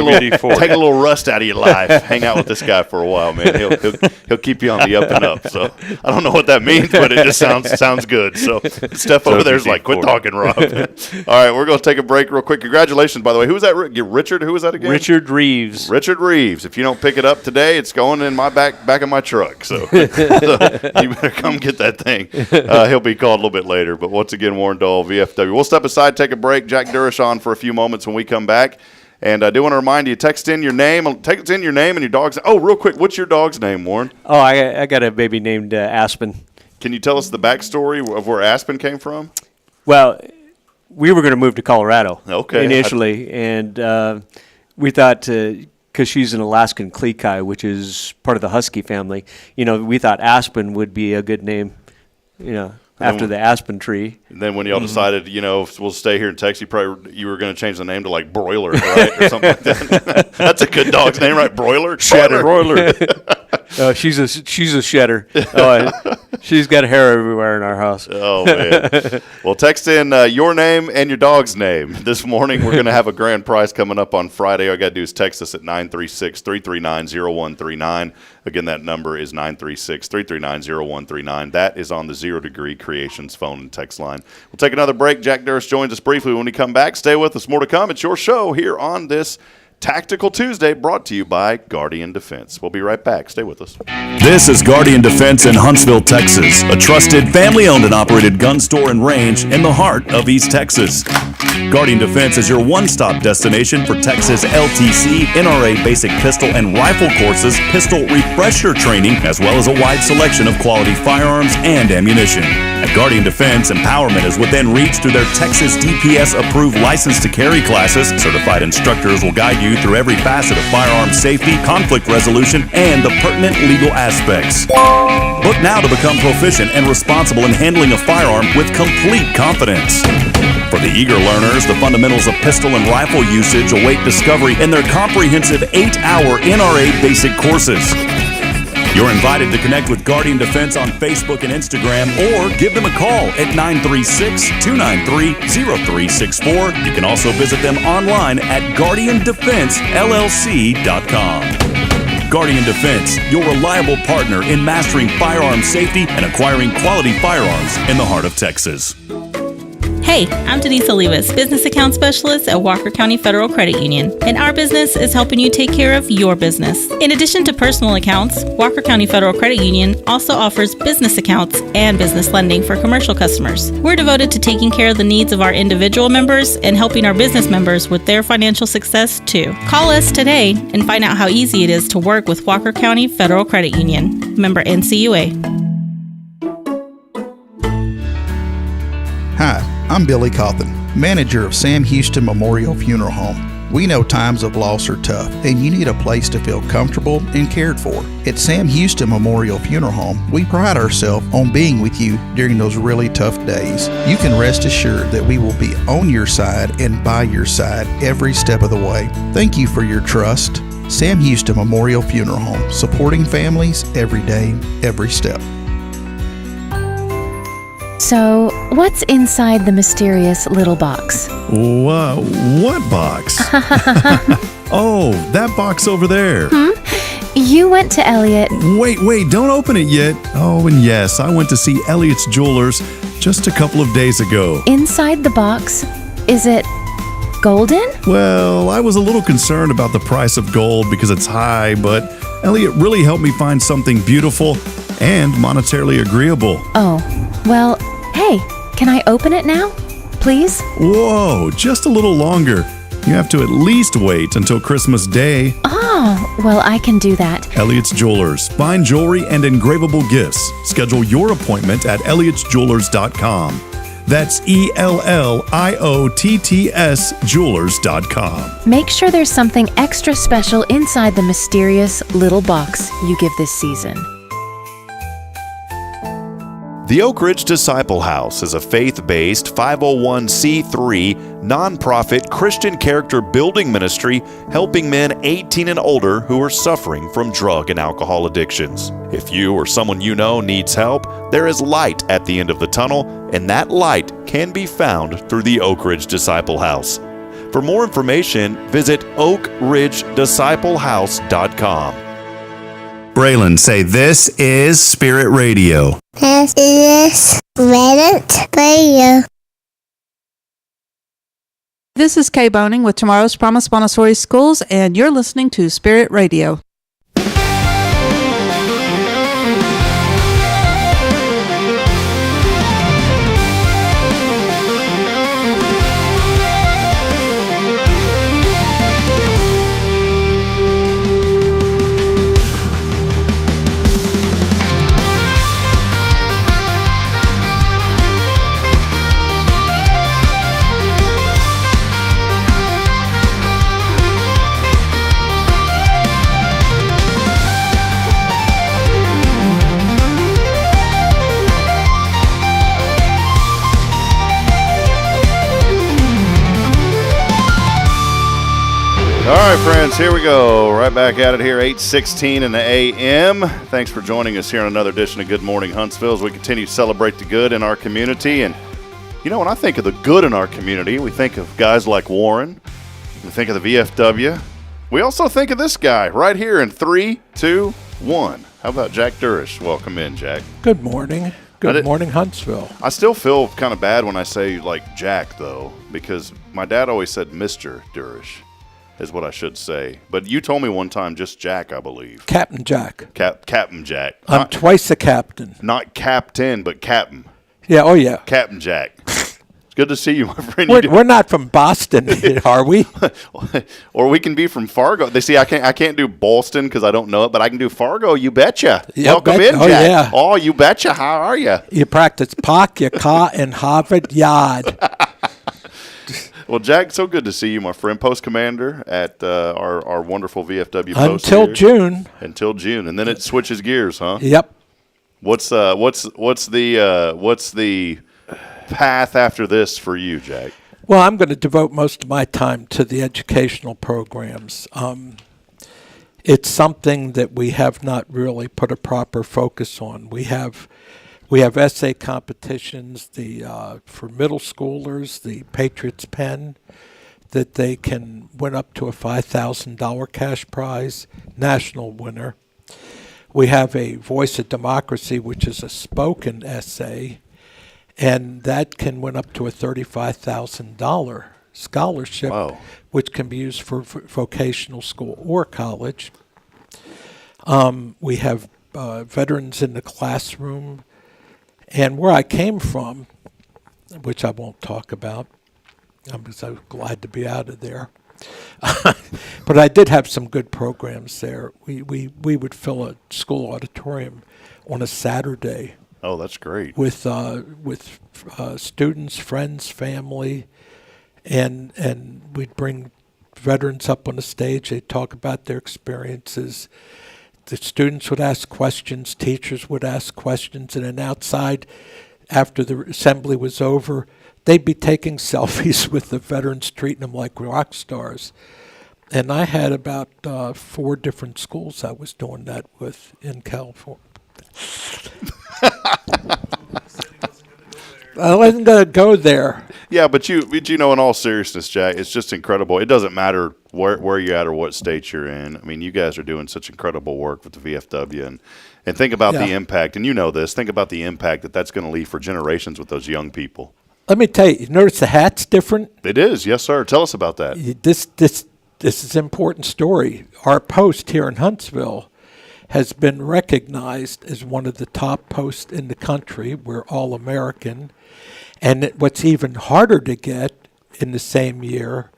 a little rust out of your life. Hang out with this guy for a while, man. He'll keep you on the up and up. So I don't know what that means, but it just sounds good. So Steph over there's like, quit talking, Rob. All right, we're going to take a break real quick. Congratulations, by the way. Who was that? Richard? Who was that again? Richard Reeves. Richard Reeves. If you don't pick it up today, it's going in my back of my truck. So you better come get that thing. He'll be called a little bit later. But once again, Warren Dole, VFW. We'll step aside, take a break. Jack Durish on for a few moments when we come back. And I do want to remind you, text in your name and your dog's. Oh, real quick, what's your dog's name, Warren? Oh, I got a baby named Aspen. Can you tell us the backstory of where Aspen came from? Well, we were going to move to Colorado initially, and we thought because she's an Alaskan Klekai, which is part of the Husky family, we thought Aspen would be a good name, after the aspen tree. And then when y'all decided, we'll stay here in Texas, you were going to change the name to like Broiler, right? Or something like that. That's a good dog's name, right? Broiler? Shedder. Broiler. She's a shedder. She's got hair everywhere in our house. Oh, man. Well, text in your name and your dog's name. This morning, we're going to have a grand prize coming up on Friday. All you got to do is text us at 936-339-0139. Again, that number is 936-339-0139. That is on the 0 Degree Creations phone and text line. We'll take another break. Jack Durish joins us briefly when we come back. Stay with us. More to come. It's your show here on this Tactical Tuesday, brought to you by Guardian Defense. We'll be right back. Stay with us. This is Guardian Defense in Huntsville, Texas, a trusted family-owned and operated gun store and range in the heart of East Texas. Guardian Defense is your one-stop destination for Texas LTC, NRA basic pistol and rifle courses, pistol refresher training, as well as a wide selection of quality firearms and ammunition. At Guardian Defense, empowerment is within reach through their Texas DPS-approved license to carry classes. Certified instructors will guide you through every facet of firearm safety, conflict resolution, and the pertinent legal aspects. Book now to become proficient and responsible in handling a firearm with complete confidence. For the eager learners, the fundamentals of pistol and rifle usage await discovery in their comprehensive 8-hour NRA basic courses. You're invited to connect with Guardian Defense on Facebook and Instagram, or give them a call at 936-293-0364. You can also visit them online at GuardianDefenseLLC.com. Guardian Defense, your reliable partner in mastering firearm safety and acquiring quality firearms in the heart of Texas. Hey, I'm Denise Olivas, Business Account Specialist at Walker County Federal Credit Union, and our business is helping you take care of your business. In addition to personal accounts, Walker County Federal Credit Union also offers business accounts and business lending for commercial customers. We're devoted to taking care of the needs of our individual members and helping our business members with their financial success too. Call us today and find out how easy it is to work with Walker County Federal Credit Union. Member NCUA. Hi, I'm Billy Cawthon, manager of Sam Houston Memorial Funeral Home. We know times of loss are tough, and you need a place to feel comfortable and cared for. At Sam Houston Memorial Funeral Home, we pride ourselves on being with you during those really tough days. You can rest assured that we will be on your side and by your side every step of the way. Thank you for your trust. Sam Houston Memorial Funeral Home, supporting families every day, every step. So, what's inside the mysterious little box? What box? Oh, that box over there. You went to Elliott. Wait, don't open it yet. Oh, and yes, I went to see Elliott's Jewelers just a couple of days ago. Inside the box, is it golden? Well, I was a little concerned about the price of gold because it's high, but Elliott really helped me find something beautiful and monetarily agreeable. Oh, well, hey, can I open it now, please? Whoa, just a little longer. You have to at least wait until Christmas Day. Oh, well, I can do that. Elliott's Jewelers. Fine jewelry and engravable gifts. Schedule your appointment at elliottjewelers.com. That's ELLIOTTS Jewelers.com. Make sure there's something extra special inside the mysterious little box you give this season. The Oak Ridge Disciple House is a faith-based 501c3 nonprofit Christian character building ministry helping men 18 and older who are suffering from drug and alcohol addictions. If you or someone you know needs help, there is light at the end of the tunnel, and that light can be found through the Oak Ridge Disciple House. For more information, visit oakridgedisciplehouse.com. Braylon, say this is Spirit Radio. This is Spirit Radio. This is Kay Boning with Tomorrow's Promise Montessori Schools, and you're listening to Spirit Radio. All right, friends, here we go. Right back at it here, 8:16 in the a.m. Thanks for joining us here on another edition of Good Morning Huntsville as we continue to celebrate the good in our community. And, you know, when I think of the good in our community, we think of guys like Warren. We think of the VFW. We also think of this guy right here in 3, 2, 1. How about Jack Durish? Welcome in, Jack. Good morning. Good morning, Huntsville. I still feel kind of bad when I say, like, Jack, though, because my dad always said Mr. Durish is what I should say. But you told me one time just Jack, I believe. Captain Jack. Captain Jack. I'm twice a captain. Not captain, but captain. Yeah, oh yeah. Captain Jack. It's good to see you, my friend. We're not from Boston, are we? Or we can be from Fargo. They see I can't do Boston because I don't know it, but I can do Fargo. You betcha. Welcome in, Jack. Yeah. Oh, you betcha. How are you? You practice Park, your car, and Harvard Yard. Well, Jack, so good to see you, my friend. Post commander at our wonderful VFW post until here. June. Until June, and then it switches gears, huh? Yep. What's the path after this for you, Jack? Well, I'm going to devote most of my time to the educational programs. It's something that we have not really put a proper focus on. We have essay competitions, for middle schoolers, the Patriots Pen, that they can win up to a $5,000 cash prize, national winner. We have a Voice of Democracy, which is a spoken essay, and that can win up to a $35,000 scholarship, wow, which can be used for vocational school or college. We have veterans in the classroom. And where I came from, which I won't talk about, I'm so glad to be out of there. But I did have some good programs there. We would fill a school auditorium on a Saturday. Oh, that's great. With students, friends, family, and we'd bring veterans up on the stage. They'd talk about their experiences. The students would ask questions, teachers would ask questions, and then outside, after the assembly was over, they'd be taking selfies with the veterans, treating them like rock stars. And I had about 4 different schools I was doing that with in California. I wasn't going to go there. Yeah, but you know, in all seriousness, Jack, it's just incredible. It doesn't matter where you're at or what state you're in. I mean, you guys are doing such incredible work with the VFW, and think about the impact. And you know this. Think about the impact that's going to leave for generations with those young people. Let me tell you. Notice the hat's different. It is, yes, sir. Tell us about that. This is an important story. Our post here in Huntsville has been recognized as one of the top posts in the country. We're all American. And what's even harder to get in the same year,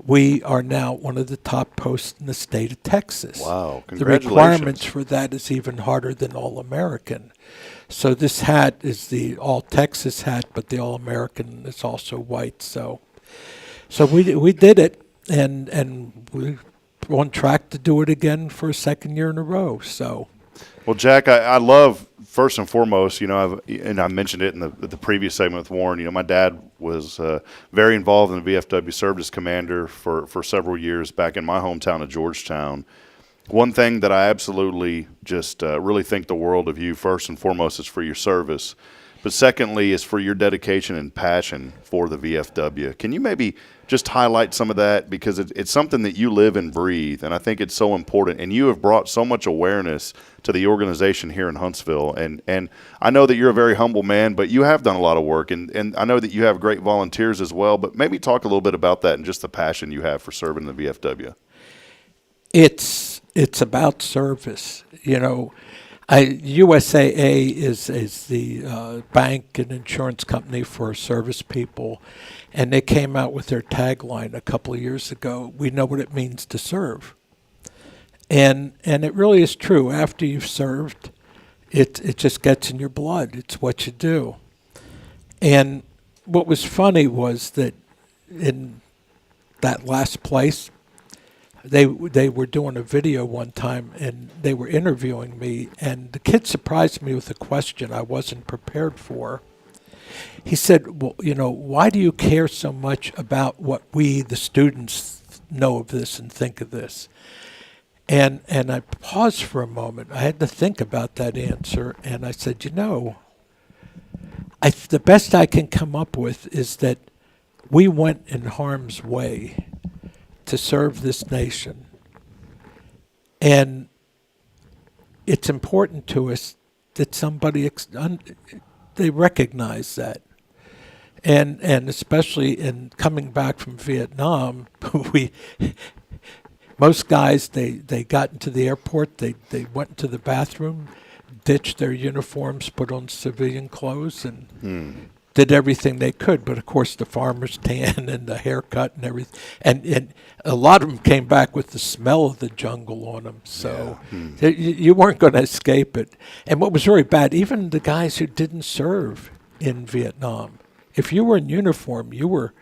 we are now one of the top posts in the state of Texas. Wow, congratulations. The requirements for that is even harder than All-American. So this hat is the All-Texas hat, but the All-American is also white. So we did it, and we're on track to do it again for a second year in a row. So Well, Jack, I love, first and foremost, and I mentioned it in the previous segment with Warren, my dad was very involved in the VFW, served as commander for several years back in my hometown of Georgetown. One thing that I absolutely just really think the world of you, first and foremost, is for your service. But secondly, is for your dedication and passion for the VFW. Can you maybe just highlight some of that? Because it's something that you live and breathe, and I think it's so important. And you have brought so much awareness to the organization here in Huntsville. And I know that you're a very humble man, but you have done a lot of work. And I know that you have great volunteers as well. But maybe talk a little bit about that and just the passion you have for serving the VFW. It's about service, USAA is the bank and insurance company for service people, and they came out with their tagline a couple of years ago, "We know what it means to serve." And it really is true. After you've served, it just gets in your blood. It's what you do. And what was funny was that in that last place, they were doing a video one time, and they were interviewing me, and the kid surprised me with a question I wasn't prepared for. He said, well, why do you care so much about what we, the students, know of this and think of this? And I paused for a moment. I had to think about that answer, and I said, the best I can come up with is that we went in harm's way to serve this nation. And it's important to us that somebody, they recognize that. And especially in coming back from Vietnam, most guys, they got into the airport, they went into the bathroom, ditched their uniforms, put on civilian clothes, and did everything they could. But of course, the farmer's tan and the haircut and everything, and a lot of them came back with the smell of the jungle on them. So you weren't going to escape it. And what was very bad, even the guys who didn't serve in Vietnam, if you were in uniform, you were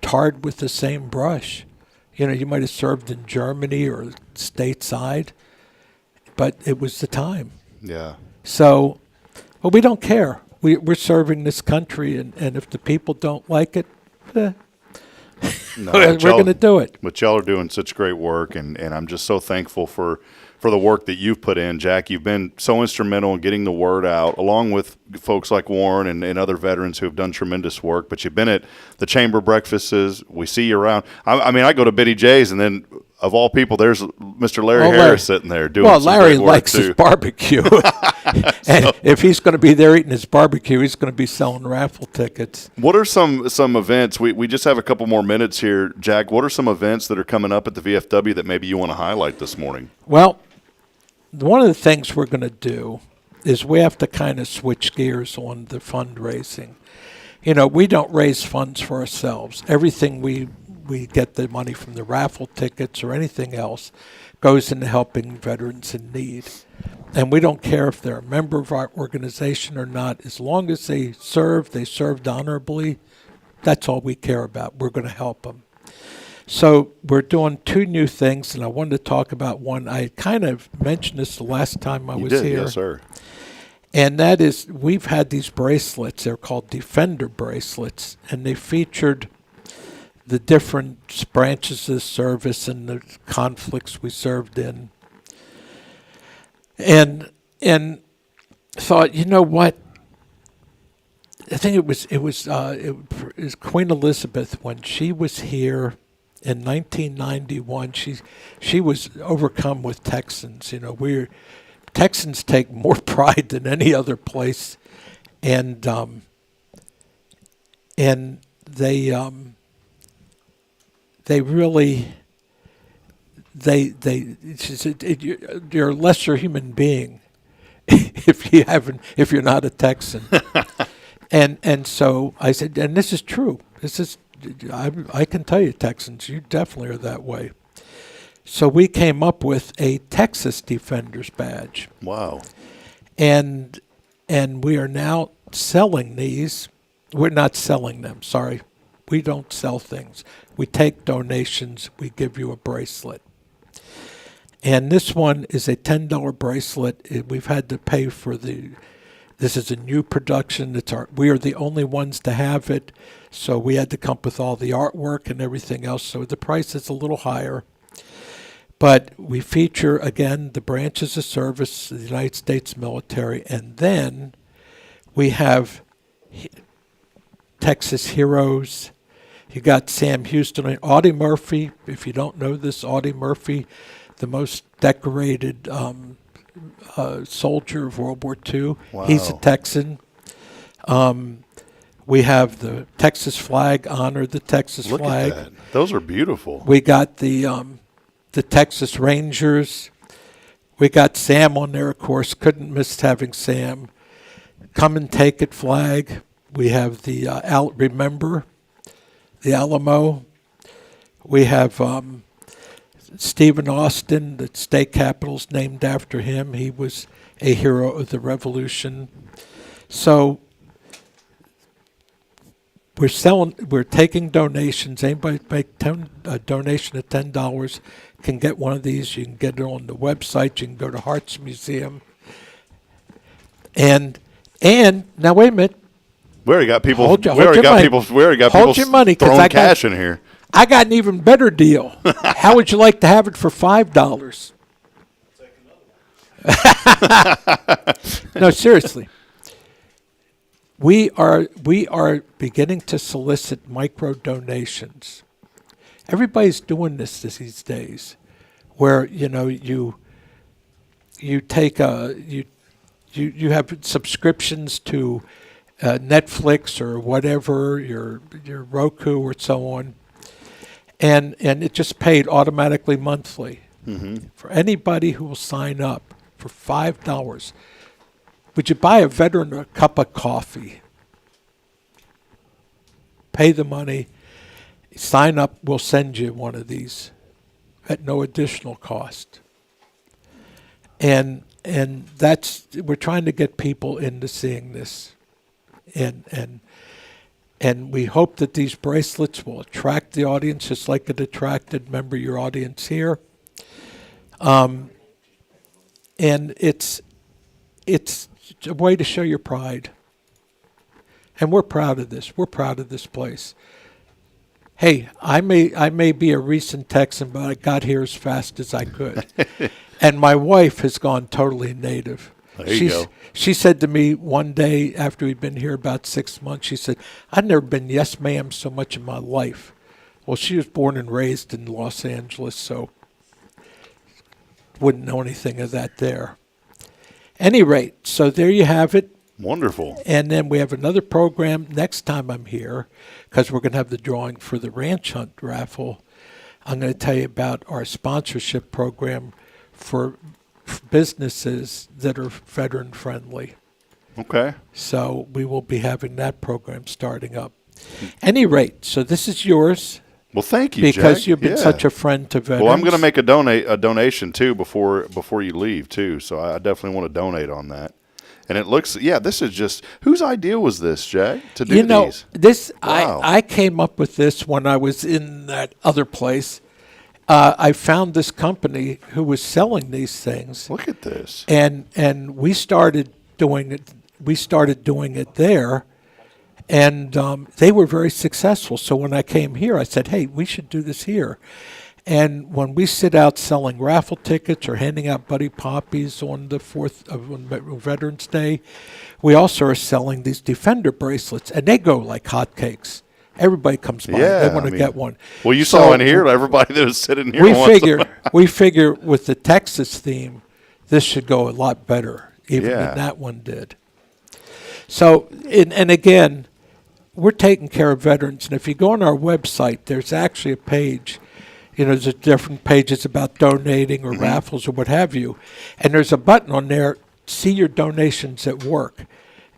tarred with the same brush. You might have served in Germany or stateside, but it was the time. Yeah. So, well, we don't care. We're serving this country, and if the people don't like it, we're going to do it. But y'all are doing such great work, and I'm just so thankful for the work that you've put in. Jack, you've been so instrumental in getting the word out, along with folks like Warren and other veterans who have done tremendous work. But you've been at the chamber breakfasts. We see you around. I mean, I go to Biddy J's, and then of all people, there's Mr. Larry Harris sitting there doing some Larry great work likes too. his barbecue. And if he's going to be there eating his barbecue, he's going to be selling raffle tickets. What are some events? We just have a couple more minutes here, Jack. What are some events that are coming up at the VFW that maybe you want to highlight this morning? Well, one of the things we're going to do is we have to kind of switch gears on the fundraising. We don't raise funds for ourselves. Everything we get the money from the raffle tickets or anything else goes into helping veterans in need. And we don't care if they're a member of our organization or not. As long as they served honorably, that's all we care about. We're going to help them. So we're doing two new things, and I wanted to talk about one. I kind of mentioned this the last time I was here. Yes, sir. And that is, we've had these bracelets. They're called Defender bracelets, and they featured the different branches of service and the conflicts we served in. And thought, what? I think it was Queen Elizabeth when she was here in 1991. She was overcome with Texans. Texans take more pride than any other place, and they really. She said, you're a lesser human being if you're not a Texan. and so I said, and this is true. I can tell you, Texans, you definitely are that way. So we came up with a Texas Defenders badge. Wow. And we are now selling these. We're not selling them, sorry. We don't sell things. We take donations. We give you a bracelet. And this one is a $10 bracelet. We've had to pay for this is a new production. We are the only ones to have it, so we had to come up with all the artwork and everything else, so the price is a little higher. But we feature, again, the branches of service of the United States military, and then we have Texas Heroes. You got Sam Houston, Audie Murphy. If you don't know this, Audie Murphy, the most decorated soldier of World War II. Wow. He's a Texan. We have the Texas flag, honor the Texas flag. Look at that. Those are beautiful. We got the Texas Rangers. We got Sam on there, of course. Couldn't miss having Sam. Come and Take It flag. We have the Remember, the Alamo. We have Stephen Austin, the state capital's named after him. He was a hero of the Revolution. So we're taking donations. Anybody make a donation of $10 can get one of these. You can get it on the website. You can go to Hearts Museum. And now wait a minute. We already got people. Hold your money, throwing cash in here. I got an even better deal. How would you like to have it for $5? No, seriously. We are beginning to solicit micro donations. Everybody's doing this these days, where you take you have subscriptions to Netflix or whatever, your Roku or so on, and it just paid automatically monthly. Mm-hmm. For anybody who will sign up for $5. Would you buy a veteran a cup of coffee? Pay the money, sign up, we'll send you one of these at no additional cost. And we're trying to get people into seeing this. And we hope that these bracelets will attract the audience just like it attracted, remember, your audience here. And it's a way to show your pride. And we're proud of this. We're proud of this place. Hey, I may be a recent Texan, but I got here as fast as I could. And my wife has gone totally native. There you go. She said to me one day after we'd been here about 6 months, she said, I've never been yes ma'am so much in my life. Well, she was born and raised in Los Angeles, so wouldn't know anything of that there. Any rate, so there you have it. Wonderful. And then we have another program next time I'm here, because we're going to have the drawing for the Ranch Hunt raffle. I'm going to tell you about our sponsorship program for businesses that are veteran friendly. Okay. So we will be having that program starting up. Any rate, so this is yours. Well, thank you, because Jack. you've been such a friend to veterans. Well, I'm going to make a donation too before you leave too. So I definitely want to donate on that. And it looks, this is just, whose idea was this, Jack, to do these? This Wow. I came up with this when I was in that other place. I found this company who was selling these things. Look at this. And we started doing it. We started doing it there, and they were very successful. So when I came here, I said, "Hey, we should do this here." And when we sit out selling raffle tickets or handing out Buddy Poppies on the 4th of Veterans Day, we also are selling these Defender bracelets, and they go like hotcakes. Everybody comes by. Yeah, they want to get one. Well, you saw in here, everybody that was sitting here. We figure with the Texas theme, this should go a lot better, even than that one did. So, and again, we're taking care of veterans. And if you go on our website, there's actually a page. There's different pages about donating or raffles or what have you. And there's a button on there, see your donations at work.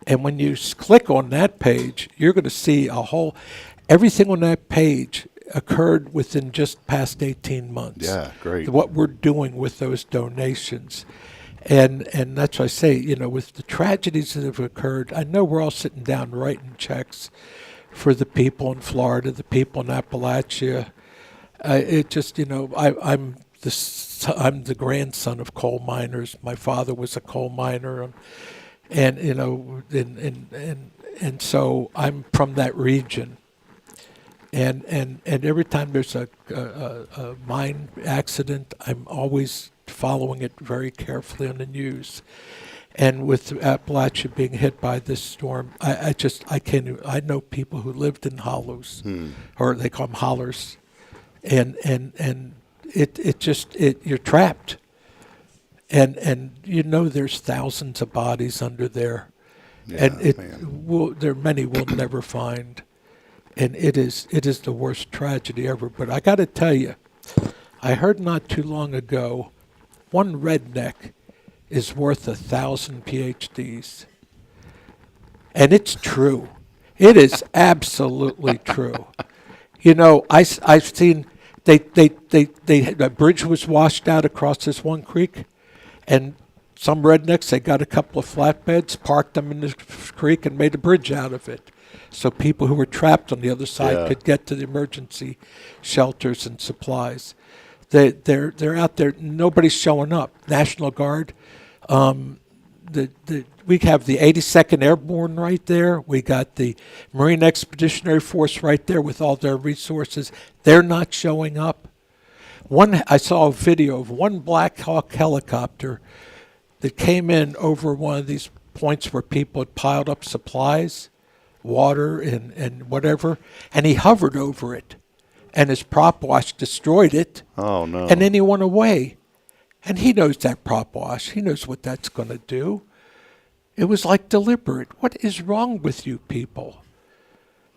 And when you click on that page, you're going to see everything on that page occurred within just past 18 months. Yeah, great. What we're doing with those donations. And that's what I say, with the tragedies that have occurred, I know we're all sitting down writing checks for the people in Florida, the people in Appalachia. It just, I'm I'm the grandson of coal miners. My father was a coal miner, and you know, and so I'm from that region. And every time there's a mine accident, I'm always following it very carefully on the news. And with Appalachia being hit by this storm, I can't. I know people who lived in hollows, or they call them hollers, and you're trapped. And you know there's thousands of bodies under there, and many we'll never find. And it is the worst tragedy ever. But I got to tell you, I heard not too long ago, one redneck is worth 1,000 PhDs. And it's true. It is absolutely true. You know, I've seen a bridge was washed out across this one creek, and some rednecks, they got a couple of flatbeds, parked them in the creek, and made a bridge out of it, so people who were trapped on the other side could get to the emergency shelters and supplies. They're out there. Nobody's showing up. National Guard. We have the 82nd Airborne right there. We got the Marine Expeditionary Force right there with all their resources. They're not showing up. I saw a video of one Black Hawk helicopter that came in over one of these points where people had piled up supplies, water and whatever, and he hovered over it, and his prop wash destroyed it. Oh, no. And then he went away. And he knows that prop wash. He knows what that's going to do. It was like deliberate. What is wrong with you people?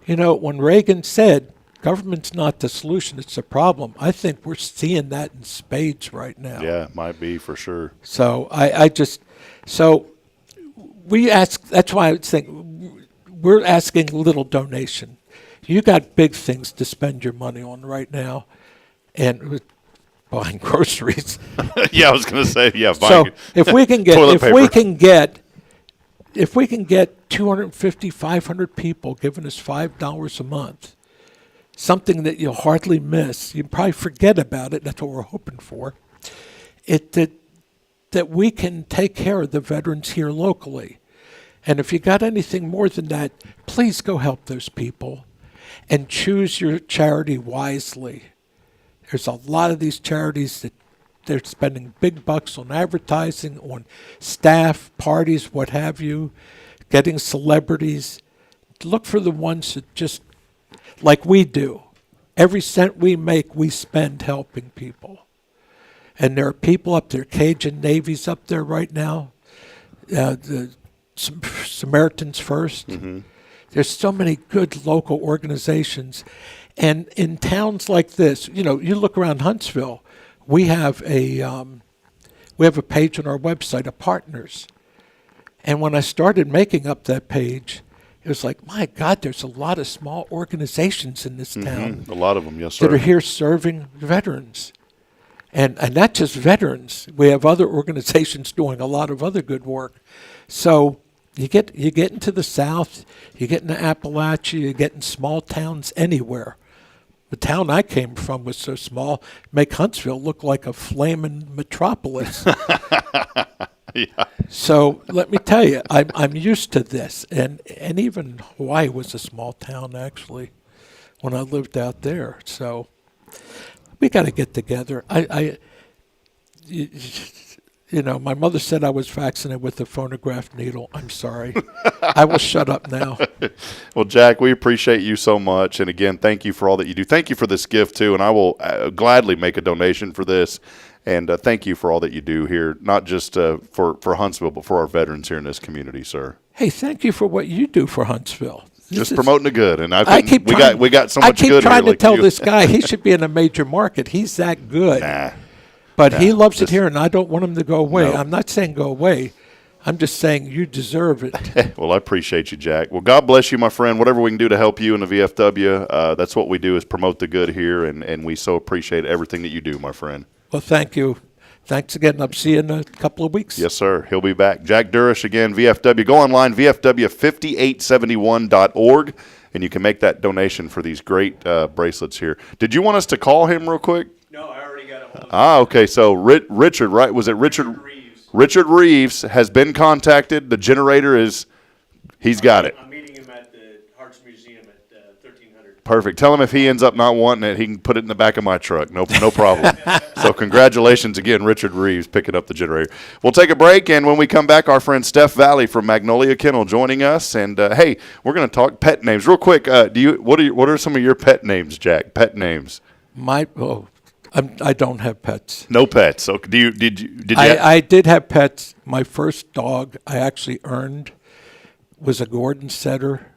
You know, when Reagan said, government's not the solution, it's the problem, I think we're seeing that in spades right now. Yeah, it might be for sure. So we ask, that's why I think we're asking a little donation. You got big things to spend your money on right now. And buying groceries. Yeah, I was going to say, So if we can get 250, 500 people giving us $5 a month, something that you'll hardly miss, you probably forget about it. That's what we're hoping for. That we can take care of the veterans here locally, and if you got anything more than that, please go help those people, and choose your charity wisely. There's a lot of these charities that they're spending big bucks on advertising, on staff, parties, what have you, getting celebrities. Look for the ones that just, like we do. Every cent we make, we spend helping people. And there are people up there, Cajun Navy's up there right now, the Samaritans First. Mm-hmm. There's so many good local organizations. And in towns like this, you know, you look around Huntsville, we have a page on our website of partners. And when I started making up that page, it was like, my God, there's a lot of small organizations in this town. A lot of them, yes, sir. That are here serving veterans. And not just veterans. We have other organizations doing a lot of other good work. So you get into the South, you get into Appalachia, you get in small towns anywhere. The town I came from was so small, make Huntsville look like a flaming metropolis. Yeah. So let me tell you, I'm used to this, and even Hawaii was a small town actually, when I lived out there. So we got to get together. You know, my mother said I was vaccinated with a phonograph needle. I'm sorry. I will shut up now. Well, Jack, we appreciate you so much. And again, thank you for all that you do. Thank you for this gift, too. And I will gladly make a donation for this. And thank you for all that you do here, not just for Huntsville, but for our veterans here in this community, sir. Hey, thank you for what you do for Huntsville. Just promoting the good. And we got so much good here. I keep trying to tell this guy he should be in a major market. He's that good. But he loves it here, and I don't want him to go away. No. I'm not saying go away. I'm just saying you deserve it. Well, I appreciate you, Jack. Well, God bless you, my friend. Whatever we can do to help you in the VFW, that's what we do, is promote the good here, and we so appreciate everything that you do, my friend. Well, thank you. Thanks again. I'll see you in a couple of weeks. Yes, sir. He'll be back. Jack Durish, again, VFW. Go online, VFW5871.org, and you can make that donation for these great bracelets here. Did you want us to call him real quick? No, I already got Okay. So Richard, right? Was it Richard? Richard Reeves has been contacted. The generator he's got it. I'm meeting him at the Hearts Museum at 1300. Perfect. Tell him if he ends up not wanting it, he can put it in the back of my truck. No problem. So congratulations again, Richard Reeves, picking up the generator. We'll take a break, and when we come back, our friend Steph Vallie from Magnolia Kennel joining us. And hey, we're going to talk pet names real quick. What are some of your pet names, Jack? Pet names? I don't have pets. No pets. So did you? I did have pets. My first dog I actually earned was a Gordon Setter,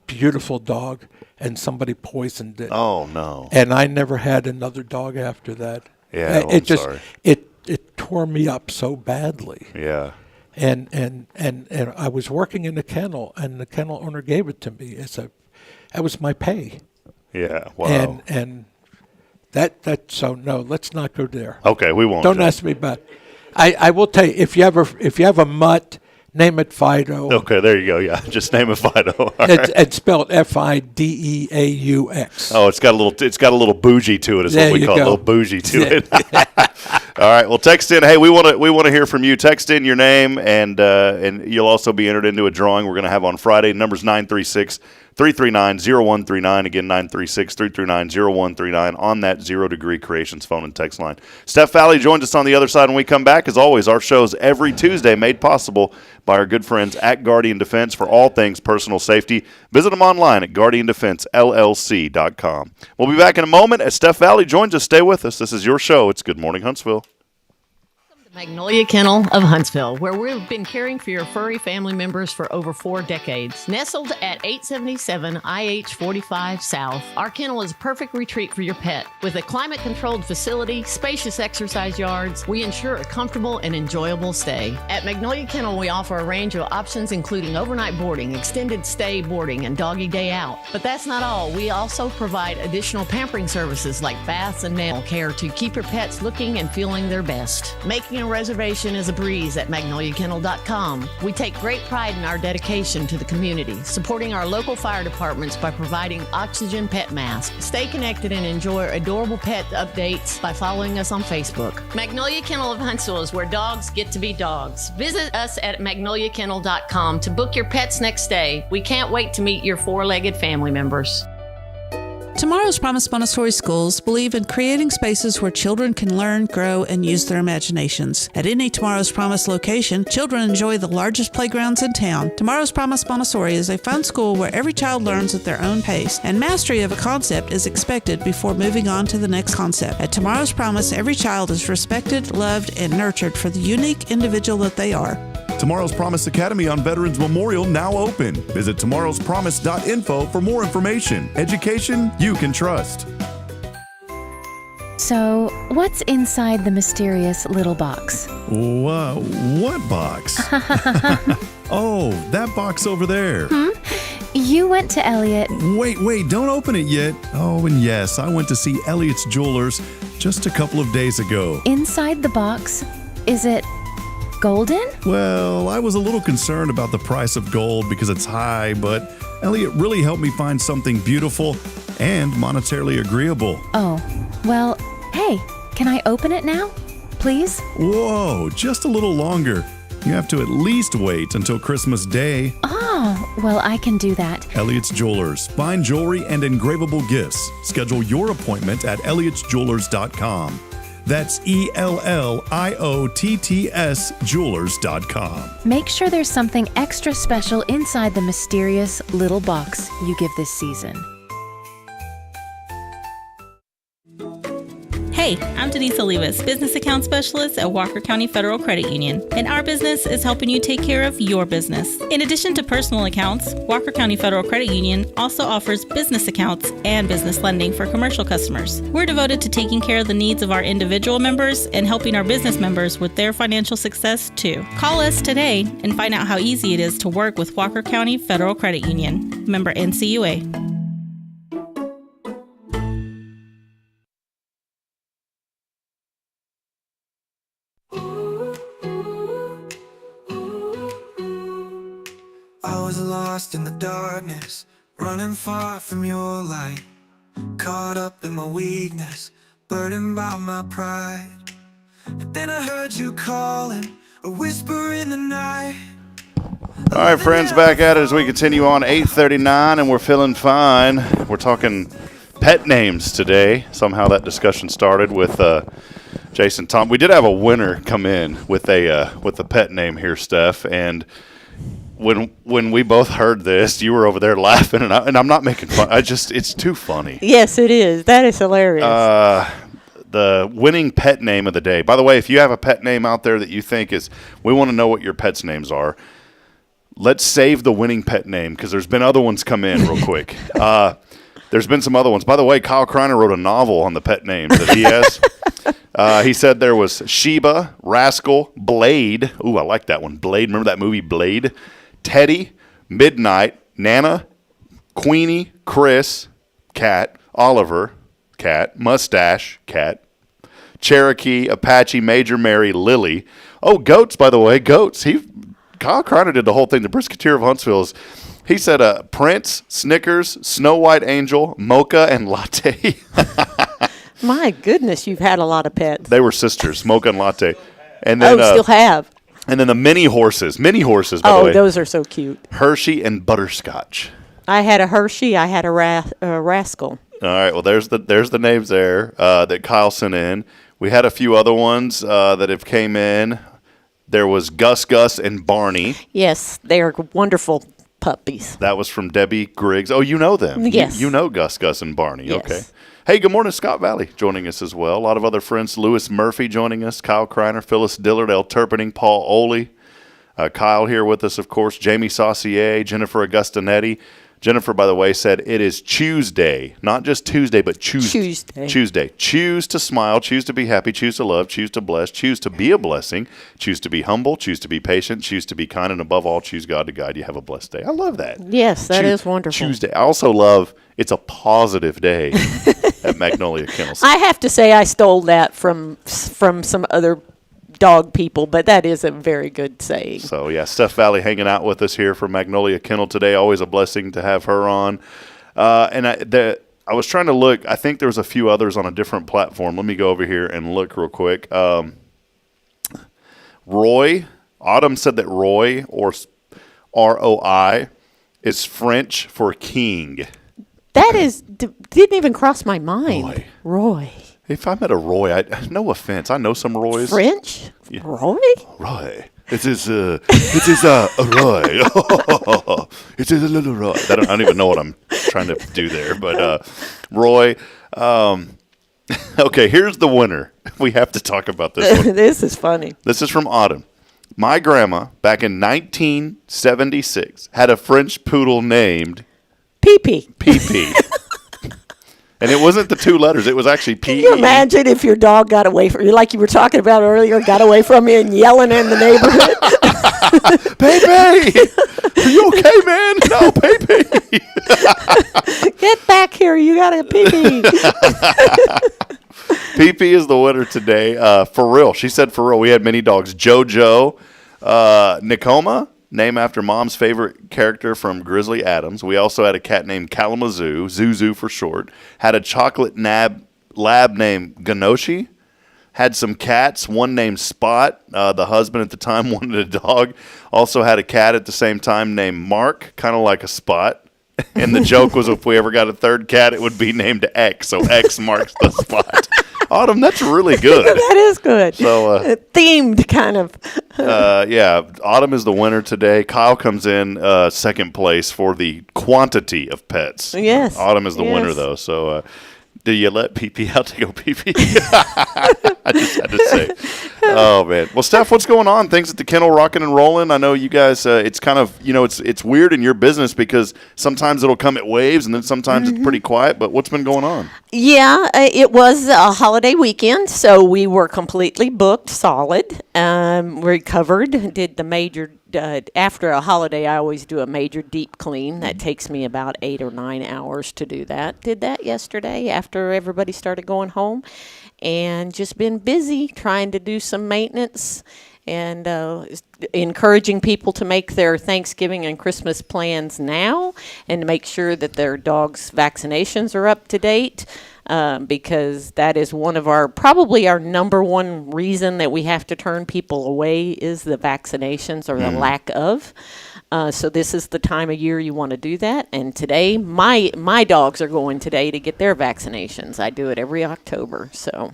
beautiful dog, and somebody poisoned it. Oh no! And I never had another dog after that. Yeah, I'm sorry. It tore me up so badly. Yeah. And I was working in a kennel, and the kennel owner gave it to me that was my pay. Yeah. Wow. And so no, let's not go there. Okay, we won't. Don't ask me about it. I will tell you, if you have a mutt, name it Fido. Okay, there you go. Yeah, just name it Fido. It's spelled Fideaux. Oh, it's got a little bougie to it, is what we call it. A little bougie to it. All right. Well, text in. Hey, we want to hear from you. Text in your name, and you'll also be entered into a drawing we're going to have on Friday. Number's 936-339-0139. Again, 936-339-0139 on that 0 Degree Creations phone and text line. Steph Vallie joins us on the other side when we come back. As always, our show's every Tuesday made possible by our good friends at Guardian Defense for all things personal safety. Visit them online at guardiandefensellc.com. We'll be back in a moment as Steph Vallie joins us. Stay with us. This is your show. It's Good Morning Huntsville. Magnolia Kennel of Huntsville, where we've been caring for your furry family members for over 4 decades. Nestled at 877 IH 45 South, our kennel is a perfect retreat for your pet. With a climate-controlled facility, spacious exercise yards, we ensure a comfortable and enjoyable stay. At Magnolia Kennel, we offer a range of options including overnight boarding, extended stay boarding, and doggy day out. But that's not all. We also provide additional pampering services like baths and nail care to keep your pets looking and feeling their best. Making a reservation is a breeze at magnoliakennel.com. We take great pride in our dedication to the community, supporting our local fire departments by providing oxygen pet masks. Stay connected and enjoy adorable pet updates by following us on Facebook. Magnolia Kennel of Huntsville is where dogs get to be dogs. Visit us at magnoliakennel.com to book your pet's next stay. We can't wait to meet your 4-legged family members. Tomorrow's Promise Montessori schools believe in creating spaces where children can learn, grow, and use their imaginations. At any Tomorrow's Promise location, children enjoy the largest playgrounds in town. Tomorrow's Promise Montessori is a fun school where every child learns at their own pace, and mastery of a concept is expected before moving on to the next concept. At Tomorrow's Promise, every child is respected, loved, and nurtured for the unique individual that they are. Tomorrow's Promise Academy on Veterans Memorial now open. Visit tomorrowspromise.info for more information. Education you can trust. So, what's inside the mysterious little box? Whoa, what box? Oh, that box over there. You went to Elliot. Wait, don't open it yet. Oh, and yes, I went to see Elliot's Jewelers just a couple of days ago. Inside the box, is it golden? Well, I was a little concerned about the price of gold because it's high, but Elliot really helped me find something beautiful and monetarily agreeable. Oh, well, hey, can I open it now? Please? Whoa, just a little longer. You have to at least wait until Christmas Day. Oh, well, I can do that. Elliot's Jewelers. Fine jewelry and engravable gifts. Schedule your appointment at elliotsjewelers.com. That's ELLIOTTS Jewelers.com. Make sure there's something extra special inside the mysterious little box you give this season. Hey, I'm Denise Olivas, Business Account Specialist at Walker County Federal Credit Union, and our business is helping you take care of your business. In addition to personal accounts, Walker County Federal Credit Union also offers business accounts and business lending for commercial customers. We're devoted to taking care of the needs of our individual members and helping our business members with their financial success too. Call us today and find out how easy it is to work with Walker County Federal Credit Union. Member NCUA. I was lost in the darkness, running far from your light, caught up in my weakness, burdened by my pride. But then I heard you calling, a whisper in the night. All right, friends, back at it as we continue on 8:39, and we're feeling fine. We're talking pet names today. Somehow that discussion started with Jason Thompson. We did have a winner come in with a pet name here, Steph, and when we both heard this, you were over there laughing, and I'm not making fun. It's too funny. Yes, it is. That is hilarious. The winning pet name of the day. By the way, if you have a pet name out there that you think we want to know what your pets' names are. Let's save the winning pet name because there's been other ones come in real quick. There's been some other ones. By the way, Kyle Kreiner wrote a novel on the pet names that he has. He said there was Sheba, Rascal, Blade. Ooh, I like that one. Blade. Remember that movie Blade? Teddy, Midnight, Nana, Queenie, Chris, Cat, Oliver, Cat, Mustache, Cat, Cherokee, Apache, Major Mary, Lily. Oh, Goats, by the way. Goats. Kyle Kreiner did the whole thing. The Brisketeer of Huntsville he said Prince, Snickers, Snow White Angel, Mocha, and Latte. My goodness, you've had a lot of pets. They were sisters, Mocha and Latte. And then, still have. And then the mini horses, by the way. Oh, those are so cute. Hershey and Butterscotch. I had a Hershey. I had a Rascal. All right, well, there's the names there that Kyle sent in. We had a few other ones that have came in. There was Gus, and Barney. Yes, they are wonderful puppies. That was from Debbie Griggs. Oh, you know them. Yes. You know Gus, and Barney. Yes. Okay. Hey, good morning, Scott Vallie joining us as well. A lot of other friends. Lewis Murphy joining us. Kyle Kreiner, Phyllis Dillard, El Turpinning, Paul Oley. Kyle here with us, of course. Jamie Saucier, Jennifer Augustinetti. Jennifer, by the way, said it is Tuesday. Not just Tuesday, but Tuesday. Choose to smile. Choose to be happy. Choose to love. Choose to bless. Choose to be a blessing. Choose to be humble. Choose to be patient. Choose to be kind. And above all, choose God to guide you. Have a blessed day. I love that. Yes, that is wonderful. Tuesday. I also love it's a positive day at Magnolia Kennel. I have to say I stole that from some other dog people, but that is a very good saying. So, yeah, Steph Vallie hanging out with us here from Magnolia Kennel today. Always a blessing to have her on. And I was trying to look. I think there was a few others on a different platform. Let me go over here and look real quick. Roy. Autumn said that Roy, or R-O-I, is French for king. That didn't even cross my mind. Roy. If I met a Roy, no offense, I know some Roys. French? Yeah. Roy? Roy. It is a Roy. It is a little Roy. I don't even know what I'm trying to do there, but Roy. Okay, here's the winner. We have to talk about this one. This is funny. This is from Autumn. My grandma, back in 1976, had a French poodle named Pee-Pee. Pee-Pee. And it wasn't the two letters. It was actually P. Can you imagine if your dog got away from you, like you were talking about earlier, got away from you and yelling in the neighborhood? Pepe! Are you okay, man? No, Pepe! Get back here. You got a pee-pee. Pee-Pee is the winner today. For real. She said for real. We had many dogs. JoJo. Nicoma. Named after Mom's favorite character from Grizzly Adams. We also had a cat named Kalamazoo, Zuzu for short. Had a chocolate lab named Ganoshi. Had some cats, one named Spot. The husband at the time wanted a dog. Also had a cat at the same time named Mark, kind of like a Spot. And the joke was if we ever got a third cat, it would be named X. So X marks the spot. Autumn, that's really good. That is good. So themed kind of. Yeah, Autumn is the winner today. Kyle comes in second place for the quantity of pets. Yes. Autumn is the winner, though. So do you let Pee-Pee out to go pee-pee? I just had to say. Oh, man. Well, Steph, what's going on? Things at the kennel rocking and rolling? I know you guys, it's kind of, it's weird in your business because sometimes it'll come at waves and then sometimes it's pretty quiet. But what's been going on? Yeah, it was a holiday weekend, so we were completely booked solid. Recovered, did the major, after a holiday, I always do a major deep clean. That takes me about 8 or 9 hours to do that. Did that yesterday after everybody started going home. And just been busy trying to do some maintenance and encouraging people to make their Thanksgiving and Christmas plans now and to make sure that their dogs' vaccinations are up to date. because that is one of probably our number one reason that we have to turn people away is the vaccinations or the lack of. So this is the time of year you want to do that. And today, my dogs are going today to get their vaccinations. I do it every October. So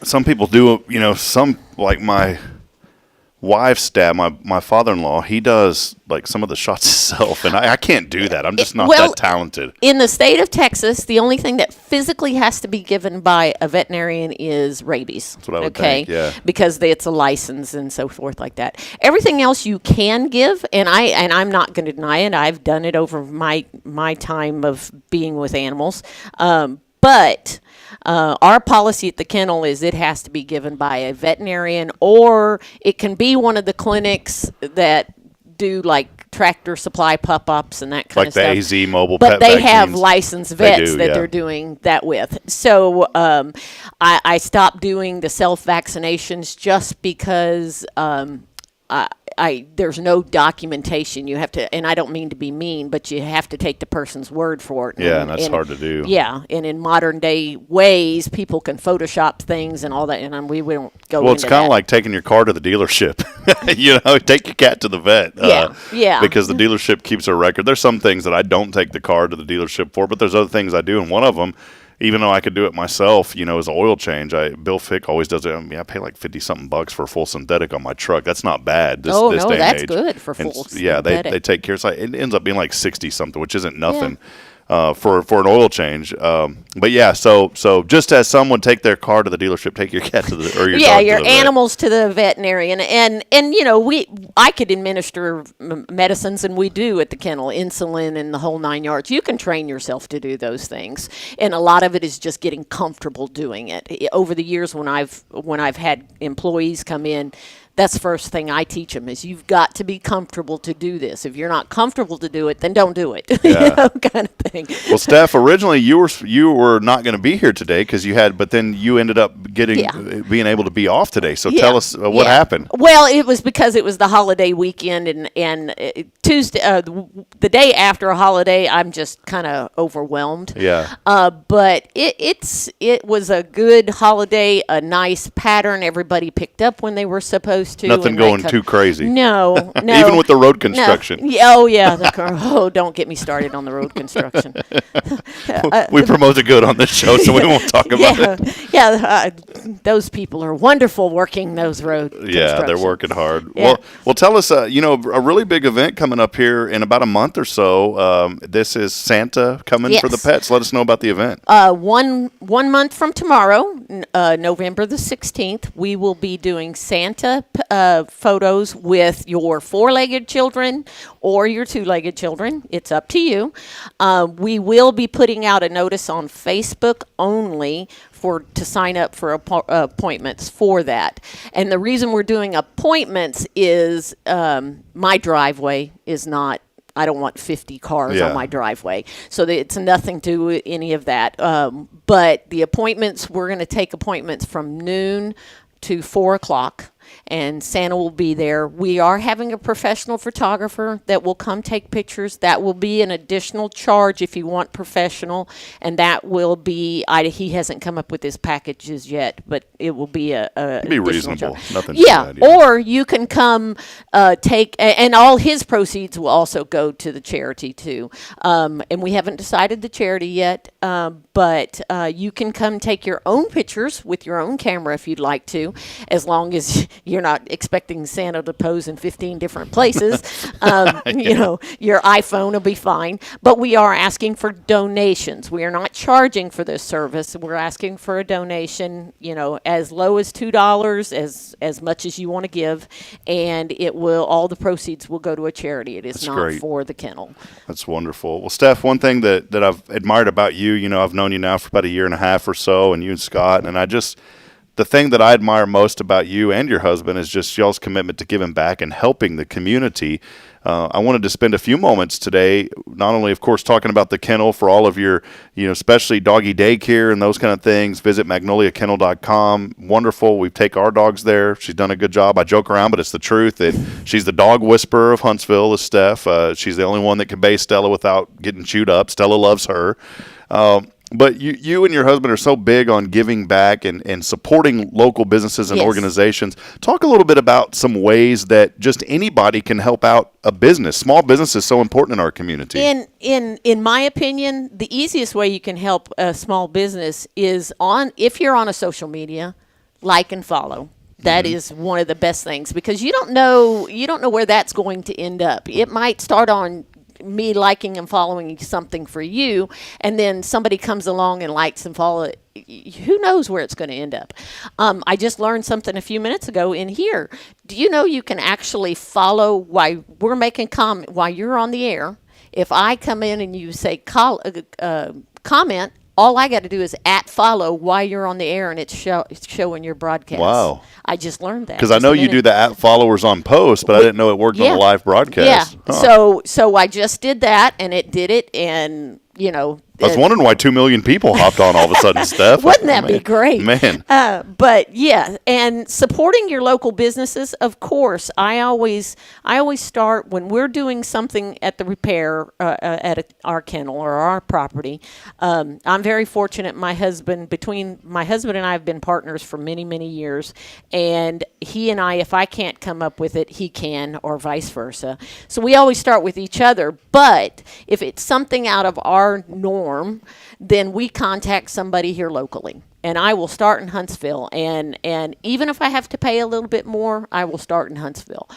some people do, some like my wife's dad, my father-in-law, he does like some of the shots himself, and I can't do that. I'm just not that talented. In the state of Texas, the only thing that physically has to be given by a veterinarian is rabies. That's what I would think, yeah. Because it's a license and so forth like that. Everything else you can give, and I'm not going to deny it. I've done it over my time of being with animals. But our policy at the kennel is it has to be given by a veterinarian, or it can be one of the clinics that do like Tractor Supply pop-ups and that kind of stuff. Like the AZ mobile but pet they vaccines. have licensed vets they're doing that with. So I stopped doing the self-vaccinations just because there's no documentation. You have to, and I don't mean to be mean, but you have to take the person's word for it. Yeah, and that's hard to do. Yeah, and in modern day ways, people can Photoshop things and all that, and we don't go into that. Well, it's kind of like taking your car to the dealership. Take your cat to the vet. Yeah. Because the dealership keeps a record. There's some things that I don't take the car to the dealership for, but there's other things I do, and one of them, even though I could do it myself, is an oil change. Bill Fick always does it. I pay like $50-something for a full synthetic on my truck. That's not bad. This day and that's age. good for full synthetic. Yeah, they take care. It ends up being like $60-something, which isn't nothing. For an oil change, but yeah. So just as some would take their car to the dealership, take your cat to the or your dog your to the animals to the veterinarian, and I could administer medicines, and we do at the kennel, insulin and the whole 9 yards. You can train yourself to do those things, and a lot of it is just getting comfortable doing it. Over the years, when I've had employees come in, that's the first thing I teach them is you've got to be comfortable to do this. If you're not comfortable to do it, then don't do it. Yeah. Kind of thing. Well, Steph, originally you were not going to be here today but then you ended up being able to be off today. So tell us what happened. Well, it was because it was the holiday weekend, and Tuesday, the day after a holiday, I'm just kind of overwhelmed. Yeah. But it was a good holiday, a nice pattern. Everybody picked up when they were supposed to. Nothing going too crazy. No. Even with the road construction. No. Oh yeah. Don't get me started on the road construction. We promote the good on this show, so we won't talk about it. Yeah. Those people are wonderful working those road. Yeah, they're working hard. Yeah. Well, tell us. A really big event coming up here in about a month or so. This is Santa coming for the pets. Let us know about the event. 1 month from tomorrow, November the 16th, we will be doing Santa photos with your 4-legged children or your 2-legged children. It's up to you. We will be putting out a notice on Facebook only to sign up for appointments for that. And the reason we're doing appointments is my driveway is not, I don't want 50 cars on my driveway. So it's nothing to any of that. But the appointments, we're going to take appointments from noon to 4 o'clock. And Santa will be there. We are having a professional photographer that will come take pictures. That will be an additional charge if you want professional, and that will be. He hasn't come up with his packages yet, but it will be be reasonable. Charge. Nothing. Yeah, or you can come take, and all his proceeds will also go to the charity too. And we haven't decided the charity yet, but you can come take your own pictures with your own camera if you'd like to, as long as you're not expecting Santa to pose in 15 different places. Your iPhone will be fine. But we are asking for donations. We are not charging for this service. We're asking for a donation, as low as $2, as much as you want to give, and all the proceeds will go to a charity. It is not for the kennel. That's wonderful. Well, Steph, one thing that I've admired about you, I've known you now for about a year and a half or so, and you and Scott, and the thing that I admire most about you and your husband is just y'all's commitment to giving back and helping the community. I wanted to spend a few moments today, not only, of course, talking about the kennel for all of your, especially doggy daycare and those kind of things. Visit magnoliakennel.com. Wonderful. We take our dogs there. She's done a good job. I joke around, but it's the truth. She's the dog whisperer of Huntsville, is Steph. She's the only one that can bay Stella without getting chewed up. Stella loves her. But you and your husband are so big on giving back and supporting local businesses and Yes. organizations. Talk a little bit about some ways that just anybody can help out a business. Small business is so important in our community. In my opinion, the easiest way you can help a small business is if you're on a social media, like and follow. That is one of the best things, because you don't know where that's going to end up. It might start on me liking and following something for you, and then somebody comes along and likes and follow it. Who knows where it's going to end up? I just learned something a few minutes ago in here. Do you know you can actually follow while we're making comment while you're on the air? If I come in and you say comment, all I got to do is @follow while you're on the air, and it's showing your broadcast. Wow. I just learned that. Because I know you do the @followers on post, but I didn't know it worked on a live broadcast. Yeah. Huh. So I just did that, and it did it, and I was wondering why 2 million people hopped on all of a sudden, Steph. Wouldn't that be great? Man. But yeah, and supporting your local businesses, of course. I always start when we're doing something at the repair at our kennel or our property. I'm very fortunate. My husband and I have been partners for many, many years, and he and I, if I can't come up with it, he can, or vice versa. So we always start with each other. But if it's something out of our norm, then we contact somebody here locally. And I will start in Huntsville. And even if I have to pay a little bit more, I will start in Huntsville.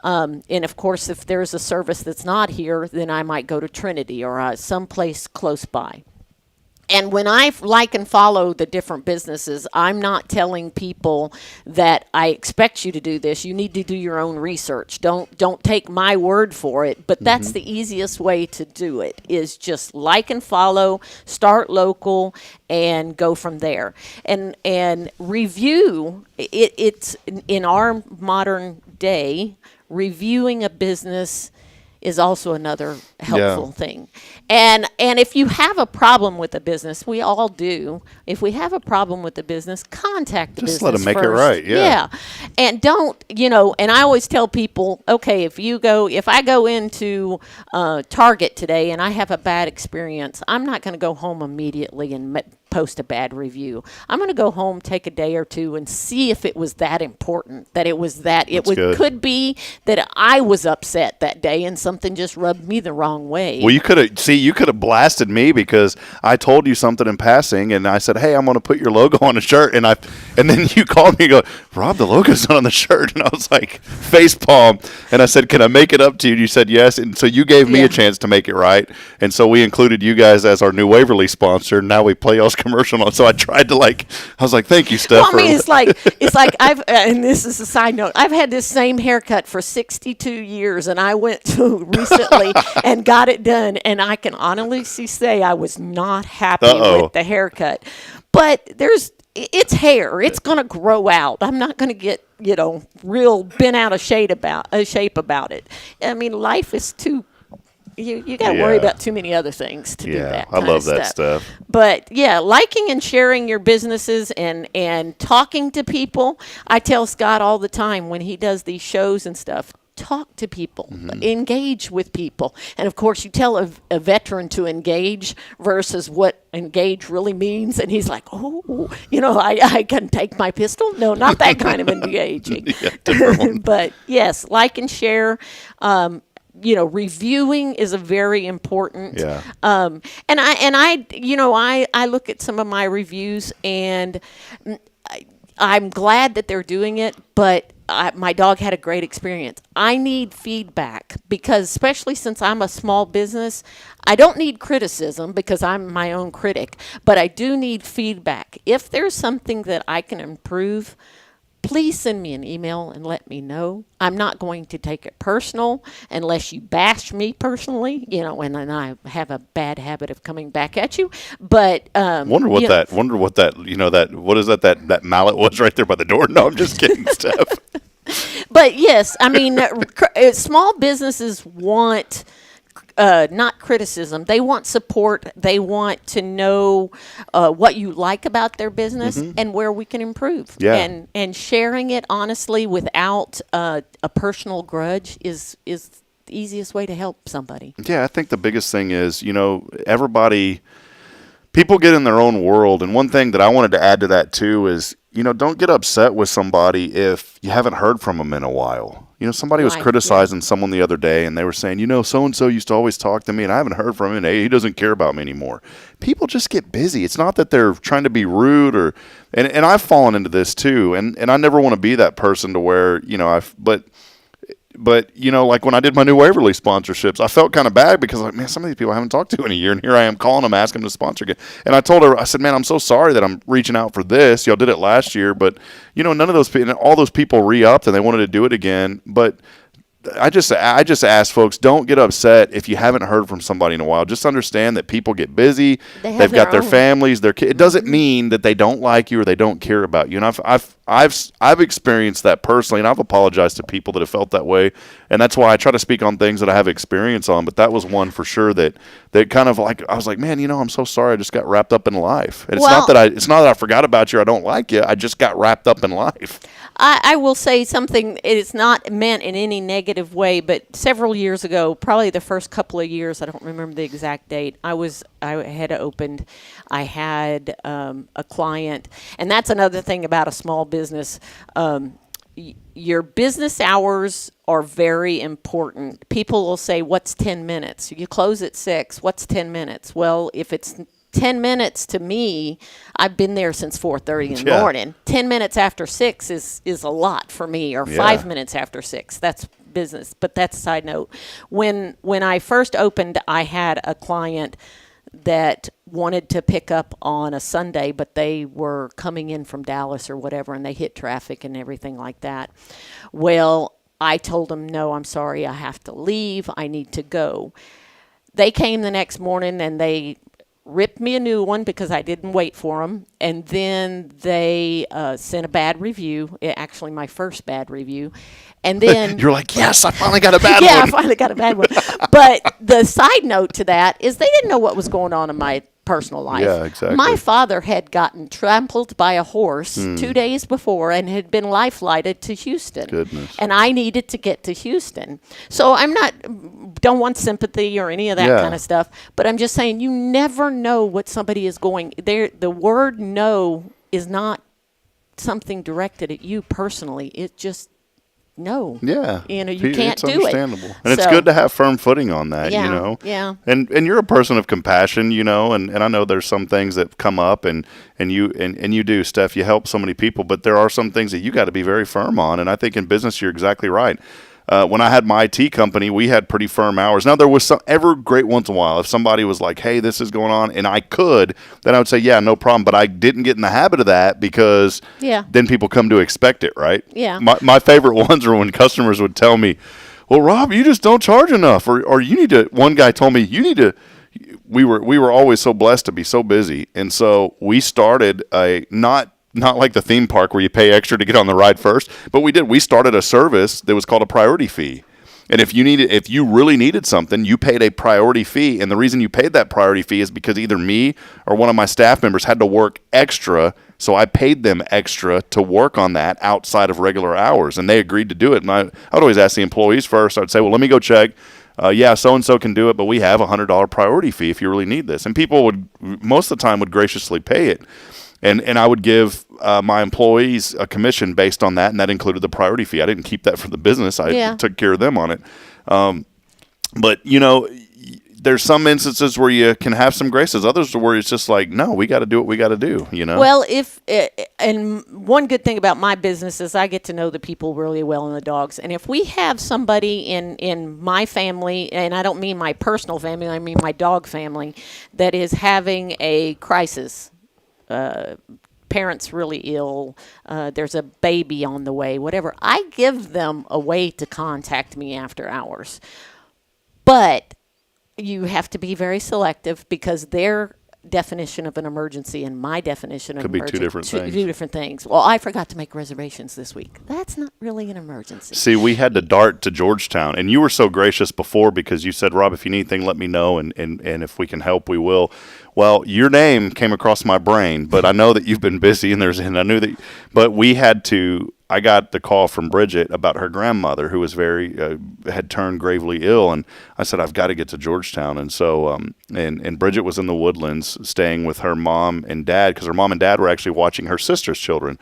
And of course, if there's a service that's not here, then I might go to Trinity or someplace close by. And when I like and follow the different businesses, I'm not telling people that I expect you to do this. You need to do your own research. Don't take my word for it. But that's the easiest way to do it, is just like and follow, start local, and go from there. And review, it's in our modern day, reviewing a business is also another helpful thing. And if you have a problem with a business, we all do. If we have a problem with the business, contact the business Just let them make first. it right. Yeah. And don't, and I always tell people, okay, if I go into Target today and I have a bad experience, I'm not going to go home immediately and post a bad review. I'm going to go home, take a day or two, and see if it was that important, that it was that. Could be that I was upset that day and something just rubbed me the wrong way. Well, you could have blasted me because I told you something in passing, and I said, "Hey, I'm going to put your logo on a shirt," and then you called me and go, "Rob, the logo's not on the shirt," and I was like, face palm, and I said, "Can I make it up to you?" And you said yes, and so you gave me a chance to make it right, and so we included you guys as our new Waverly sponsor. And now we play y'all's commercial on. So I tried to I was like, "Thank you, Steph." Well, I mean, it's like I've, and this is a side note, I've had this same haircut for 62 years, and I went to recently and got it done, and I can honestly say I was not happy with the haircut. But it's hair. It's going to grow out. I'm not going to get, real bent out of shape about it. I mean, life is too, you got to worry about too many other things to do that I love that stuff. But yeah, liking and sharing your businesses and talking to people. I tell Scott all the time when he does these shows and stuff, talk to people, engage with people. And of course, you tell a veteran to engage versus what engage really means. And he's like, oh, I can take my pistol. No, not that kind of engaging. But yes, like and share. Reviewing is a very important. Yeah. And I look at some of my reviews, and I'm glad that they're doing it, but my dog had a great experience. I need feedback because, especially since I'm a small business, I don't need criticism because I'm my own critic, but I do need feedback. If there's something that I can improve, please send me an email and let me know. I'm not going to take it personal unless you bash me personally, and then I have a bad habit of coming back at you. But what is that mallet was right there by the door? No, I'm just kidding, Steph. But yes, I mean, small businesses want not criticism. They want support. They want to know what you like about their business and where we can improve. Yeah. And sharing it honestly without a personal grudge is the easiest way to help somebody. Yeah, I think the biggest thing is, everybody people get in their own world. And one thing that I wanted to add to that too is, don't get upset with somebody if you haven't heard from them in a while. Somebody was criticizing someone the other day, and they were saying, so-and-so used to always talk to me, and I haven't heard from him, and he doesn't care about me anymore. People just get busy. It's not that they're trying to be rude and I've fallen into this too, and I never want to be that person to where, But, like when I did my new Waverly sponsorships, I felt kind of bad because, man, some of these people I haven't talked to in a year, and here I am calling them, asking them to sponsor again. And I told her, I said, man, I'm so sorry that I'm reaching out for this. Y'all did it last year, but, none of those people, all those people re-upped and they wanted to do it again. But I just ask folks, don't get upset if you haven't heard from somebody in a while. Just understand that people get busy. They've got their families, their kids. It doesn't mean that they don't like you or they don't care about you. And I've experienced that personally, and I've apologized to people that have felt that way. And that's why I try to speak on things that I have experience on. But that was one for sure that kind of like, I was like, man, I'm so sorry. I just got wrapped up in life. And it's not that I forgot about you or I don't like you. I just got wrapped up in life. I will say something. It is not meant in any negative way, but several years ago, probably the first couple of years, I don't remember the exact date, I had opened, I had a client, and that's another thing about a small business. Your business hours are very important. People will say, what's 10 minutes? You close at 6. What's 10 minutes? Well, if it's 10 minutes to me, I've been there since 4:30 in the morning. 10 minutes after 6 is a lot for me, or 5 minutes after 6. That's business, but that's a side note. When I first opened, I had a client that wanted to pick up on a Sunday, but they were coming in from Dallas or whatever, and they hit traffic and everything like that. Well, I told them, no, I'm sorry, I have to leave. I need to go. They came the next morning, and they ripped me a new one because I didn't wait for them. And then they sent a bad review, actually my first bad review. And then you're like, yes, I finally got a bad one. Yeah, I finally got a bad one. But the side note to that is they didn't know what was going on in my personal life. Yeah, exactly. My father had gotten trampled by a horse 2 days before and had been life flighted to Houston. Goodness. And I needed to get to Houston. So don't want sympathy or any of that kind of stuff, but I'm just saying you never know what somebody is going there. The word no is not something directed at you personally. It just no. Yeah. You can't do it. It's understandable. And it's good to have firm footing on that, Yeah. And you're a person of compassion, and I know there's some things that come up and you do, Steph, you help so many people, but there are some things that you got to be very firm on. And I think in business, you're exactly right. When I had my IT company, we had pretty firm hours. Now, there was every great once in a while, if somebody was like, hey, this is going on, and I could, then I would say, yeah, no problem. But I didn't get in the habit of that because then people come to expect it, right? Yeah. My favorite ones are when customers would tell me, well, Rob, you just don't charge enough. Or you need to, one guy told me, you need to, we were always so blessed to be so busy. And so we started not like the theme park where you pay extra to get on the ride first, but we started a service that was called a priority fee. And if you really needed something, you paid a priority fee. And the reason you paid that priority fee is because either me or one of my staff members had to work extra. So I paid them extra to work on that outside of regular hours. And they agreed to do it. And I would always ask the employees first. I would say, well, let me go check. Yeah, so-and-so can do it, but we have a $100 priority fee if you really need this. And people most of the time would graciously pay it. And I would give my employees a commission based on that, and that included the priority fee. I didn't keep that for the business. I took care of them on it. But, there's some instances where you can have some graces. Others where it's just like, no, we got to do what we got to do, Well, and one good thing about my business is I get to know the people really well and the dogs. And if we have somebody in my family, and I don't mean my personal family, I mean my dog family, that is having a crisis, parents really ill, there's a baby on the way, whatever, I give them a way to contact me after hours. But you have to be very selective because their definition of an emergency and my definition of an emergency could be two different things. Well, I forgot to make reservations this week. That's not really an emergency. See, we had to dart to Georgetown, and you were so gracious before because you said, Rob, if you need anything, let me know, and if we can help, we will. Well, your name came across my brain, but I know that you've been busy, and I knew that, but we had to. I got the call from Bridget about her grandmother who was had turned gravely ill, and I said, I've got to get to Georgetown. And so and Bridget was in the Woodlands staying with her mom and dad, because her mom and dad were actually watching her sister's children.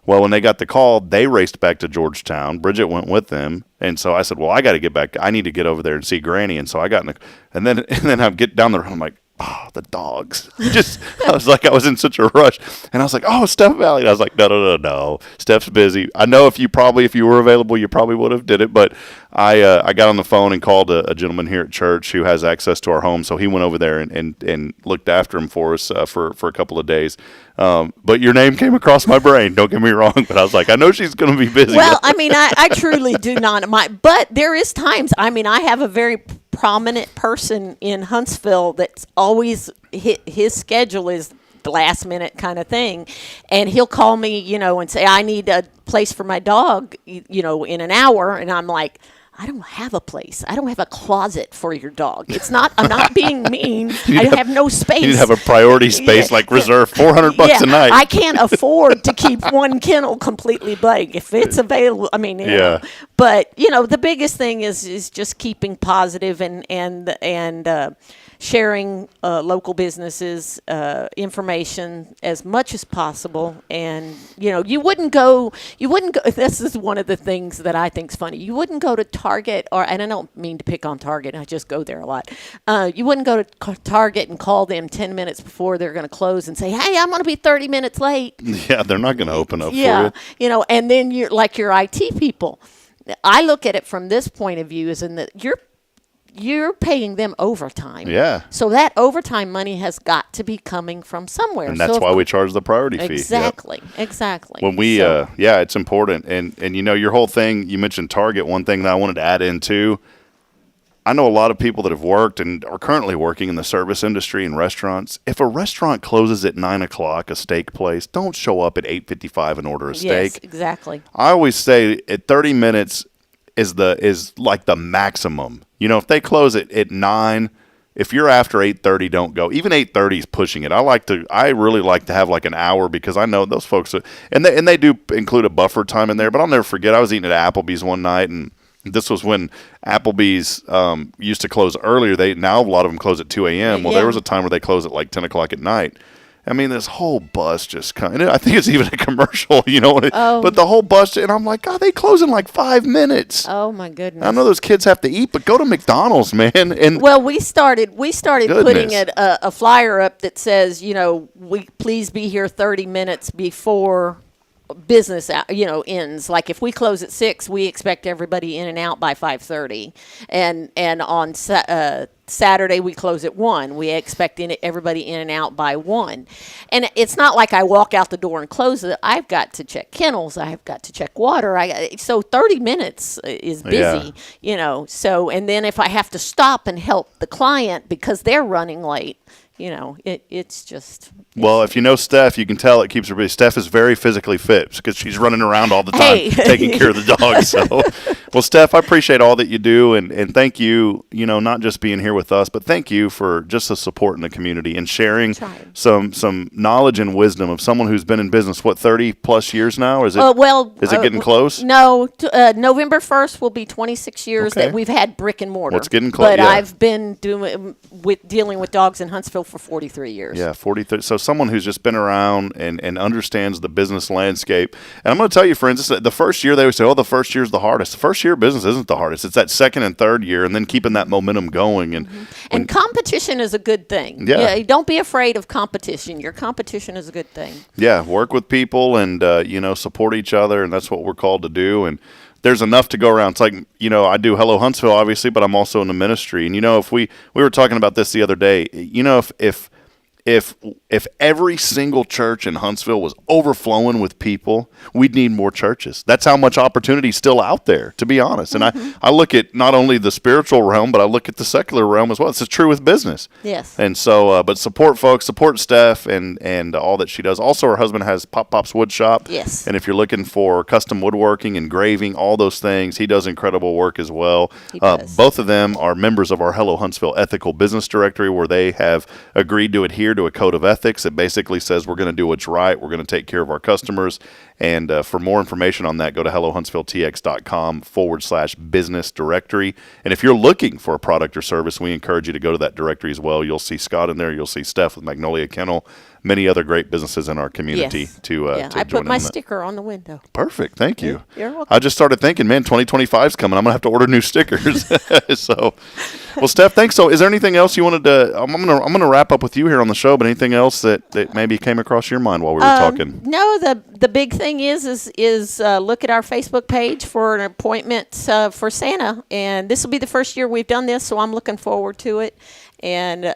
Well, when they got the call, they raced back to Georgetown. Bridget went with them, and so I said, well, I got to get back. I need to get over there and see Granny. And so I got and then I get down the road, I'm like, oh, the dogs. I was in such a rush. And I was like, oh, Steph Vallie. And I was like, no. Steph's busy. I know if you were available, you probably would have did it. But I got on the phone and called a gentleman here at church who has access to our home. So he went over there and looked after him for us for a couple of days. But your name came across my brain. Don't get me wrong. But I was like, I know she's going to be busy. Well, I mean, I truly do not mind. But there is times, I mean, I have a very prominent person in Huntsville that's always, his schedule is the last minute kind of thing. And he'll call me, and say, I need a place for my dog, in an hour. And I'm like, I don't have a place. I don't have a closet for your dog. I'm not being mean. I have no space. You'd have a priority space, like reserve $400 a night. I can't afford to keep one kennel completely blank. If it's available, I mean, But, the biggest thing is just keeping positive and sharing local businesses information as much as possible. And you wouldn't go, this is one of the things that I think is funny, you wouldn't go to Target, and I don't mean to pick on Target, I just go there a lot. You wouldn't go to Target and call them 10 minutes before they're going to close and say, hey, I'm going to be 30 minutes late. Yeah, they're not going to open up for you. And then you're like your IT people. I look at it from this point of view, is in that you're paying them overtime. Yeah. So that overtime money has got to be coming from somewhere. And that's why we charge the priority fee. Exactly. Yep. Exactly. When we, it's important. And your whole thing, you mentioned Target. One thing that I wanted to add in too, I know a lot of people that have worked and are currently working in the service industry and restaurants. If a restaurant closes at 9:00, a steak place, don't show up at 8:55 and order a steak. Yes, exactly. I always say at 30 minutes is like the maximum. If they close at 9, if you're after 8:30, don't go. Even 8:30 is pushing it. I really like to have like an hour, because I know those folks and they do include a buffer time in there. But I'll never forget, I was eating at Applebee's one night, and this was when Applebee's used to close earlier. Now a lot of them close at 2 a.m. Well, there was a time where they closed at like 10 o'clock at night. I mean, this whole bus just kind of, I think it's even a commercial, but the whole bus, and I'm like, God, they close in like 5 minutes. Oh my goodness. I know those kids have to eat, but go to McDonald's, man. And well, we started putting a flyer up that says, we please be here 30 minutes before business ends. Like if we close at 6, we expect everybody in and out by 5:30, and on Saturday we close at 1. We expect everybody in and out by 1. And it's not like I walk out the door and close it. I've got to check kennels. I've got to check water. So 30 minutes is busy, So, and then if I have to stop and help the client because they're running late, it's just. Well, if you know Steph, you can tell it keeps her busy. Steph is very physically fit because she's running around all the time taking care of the dog. So, well, Steph, I appreciate all that you do, and thank you, not just being here with us, but thank you for just the support in the community and sharing some knowledge and wisdom of someone who's been in business, 30 plus years now? Is it is it getting close? No, November 1st will be 26 years that we've had brick and mortar. Well, it's getting close. But I've been dealing with dogs in Huntsville for 43 years. Yeah, 43. So someone who's just been around and understands the business landscape. And I'm going to tell you, friends, the first year they would say, the first year's the hardest. The first year of business isn't the hardest. It's that second and third year, and then keeping that momentum going. And competition is a good thing. Yeah. Don't be afraid of competition. Your competition is a good thing. Yeah, work with people and, support each other, and that's what we're called to do. And there's enough to go around. It's like, I do Hello Huntsville, obviously, but I'm also in the ministry. And, if we were talking about this the other day, if every single church in Huntsville was overflowing with people, we'd need more churches. That's how much opportunity is still out there, to be honest. And I look at not only the spiritual realm, but I look at the secular realm as well. It's true with business. Yes. And so, but support folks, support Steph and all that she does. Also, her husband has Pop's Wood Shop. Yes. And if you're looking for custom woodworking, engraving, all those things, he does incredible work as well. He does. Both of them are members of our Hello Huntsville Ethical Business Directory, where they have agreed to adhere to a code of ethics. It basically says we're going to do what's right. We're going to take care of our customers. And for more information on that, go to hellohuntsvilletx.com/business directory. And if you're looking for a product or service, we encourage you to go to that directory as well. You'll see Scott in there. You'll see Steph with Magnolia Kennel, many other great businesses in our community to I join put my in that. sticker on the window. Perfect. Thank you. You're welcome. I just started thinking, man, 2025 is coming. I'm going to have to order new stickers. So, well, Steph, thanks. So is there anything else you wanted to, I'm going to wrap up with you here on the show, but anything else that maybe came across your mind while we were talking? No, the big thing is look at our Facebook page for an appointment for Santa. And this will be the first year we've done this, so I'm looking forward to it. And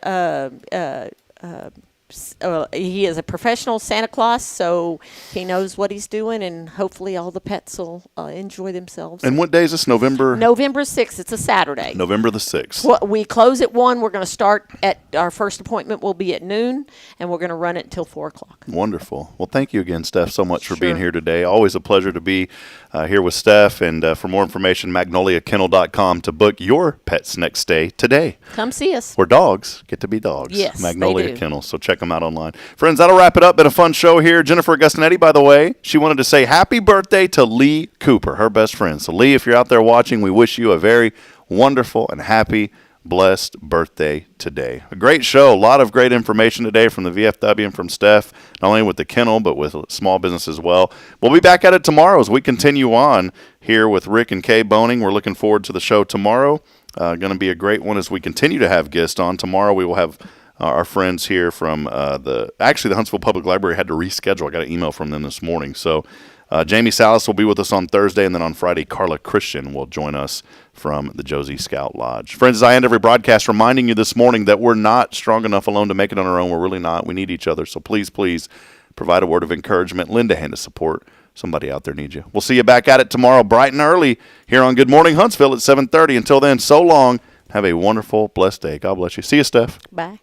he is a professional Santa Claus, so he knows what he's doing, and hopefully all the pets will enjoy themselves. And what day is this? November 6th. It's a Saturday. November the 6th. Well, we close at 1. We're going to start at our first appointment will be at noon, and we're going to run it until 4 o'clock. Wonderful. Well, thank you again, Steph, so much for being here today. Always a pleasure to be here with Steph. And for more information, magnoliakennel.com to book your pet's next stay today. Come see us. Where dogs get to be dogs. Yes, Magnolia they do. Kennel. So check them out online. Friends, that'll wrap it up. Been a fun show here. Jennifer Augustinetti, by the way, she wanted to say happy birthday to Lee Cooper, her best friend. So, Lee, if you're out there watching, we wish you a very wonderful and happy, blessed birthday today. A great show. A lot of great information today from the VFW and from Steph, not only with the kennel, but with small business as well. We'll be back at it tomorrow as we continue on here with Rick and Kay Boning. We're looking forward to the show tomorrow. Going to be a great one as we continue to have guests on. Tomorrow we will have our friends here from the Huntsville Public Library had to reschedule. I got an email from them this morning. So Jamie Salas will be with us on Thursday, and then on Friday, Carla Christian will join us from the Josie Scout Lodge. Friends, as I end every broadcast, reminding you this morning that we're not strong enough alone to make it on our own. We're really not. We need each other. So please, please provide a word of encouragement. Lend a hand of support. Somebody out there needs you. We'll see you back at it tomorrow bright and early here on Good Morning Huntsville at 7:30. Until then, so long. Have a wonderful, blessed day. God bless you. See you, Steph. Bye.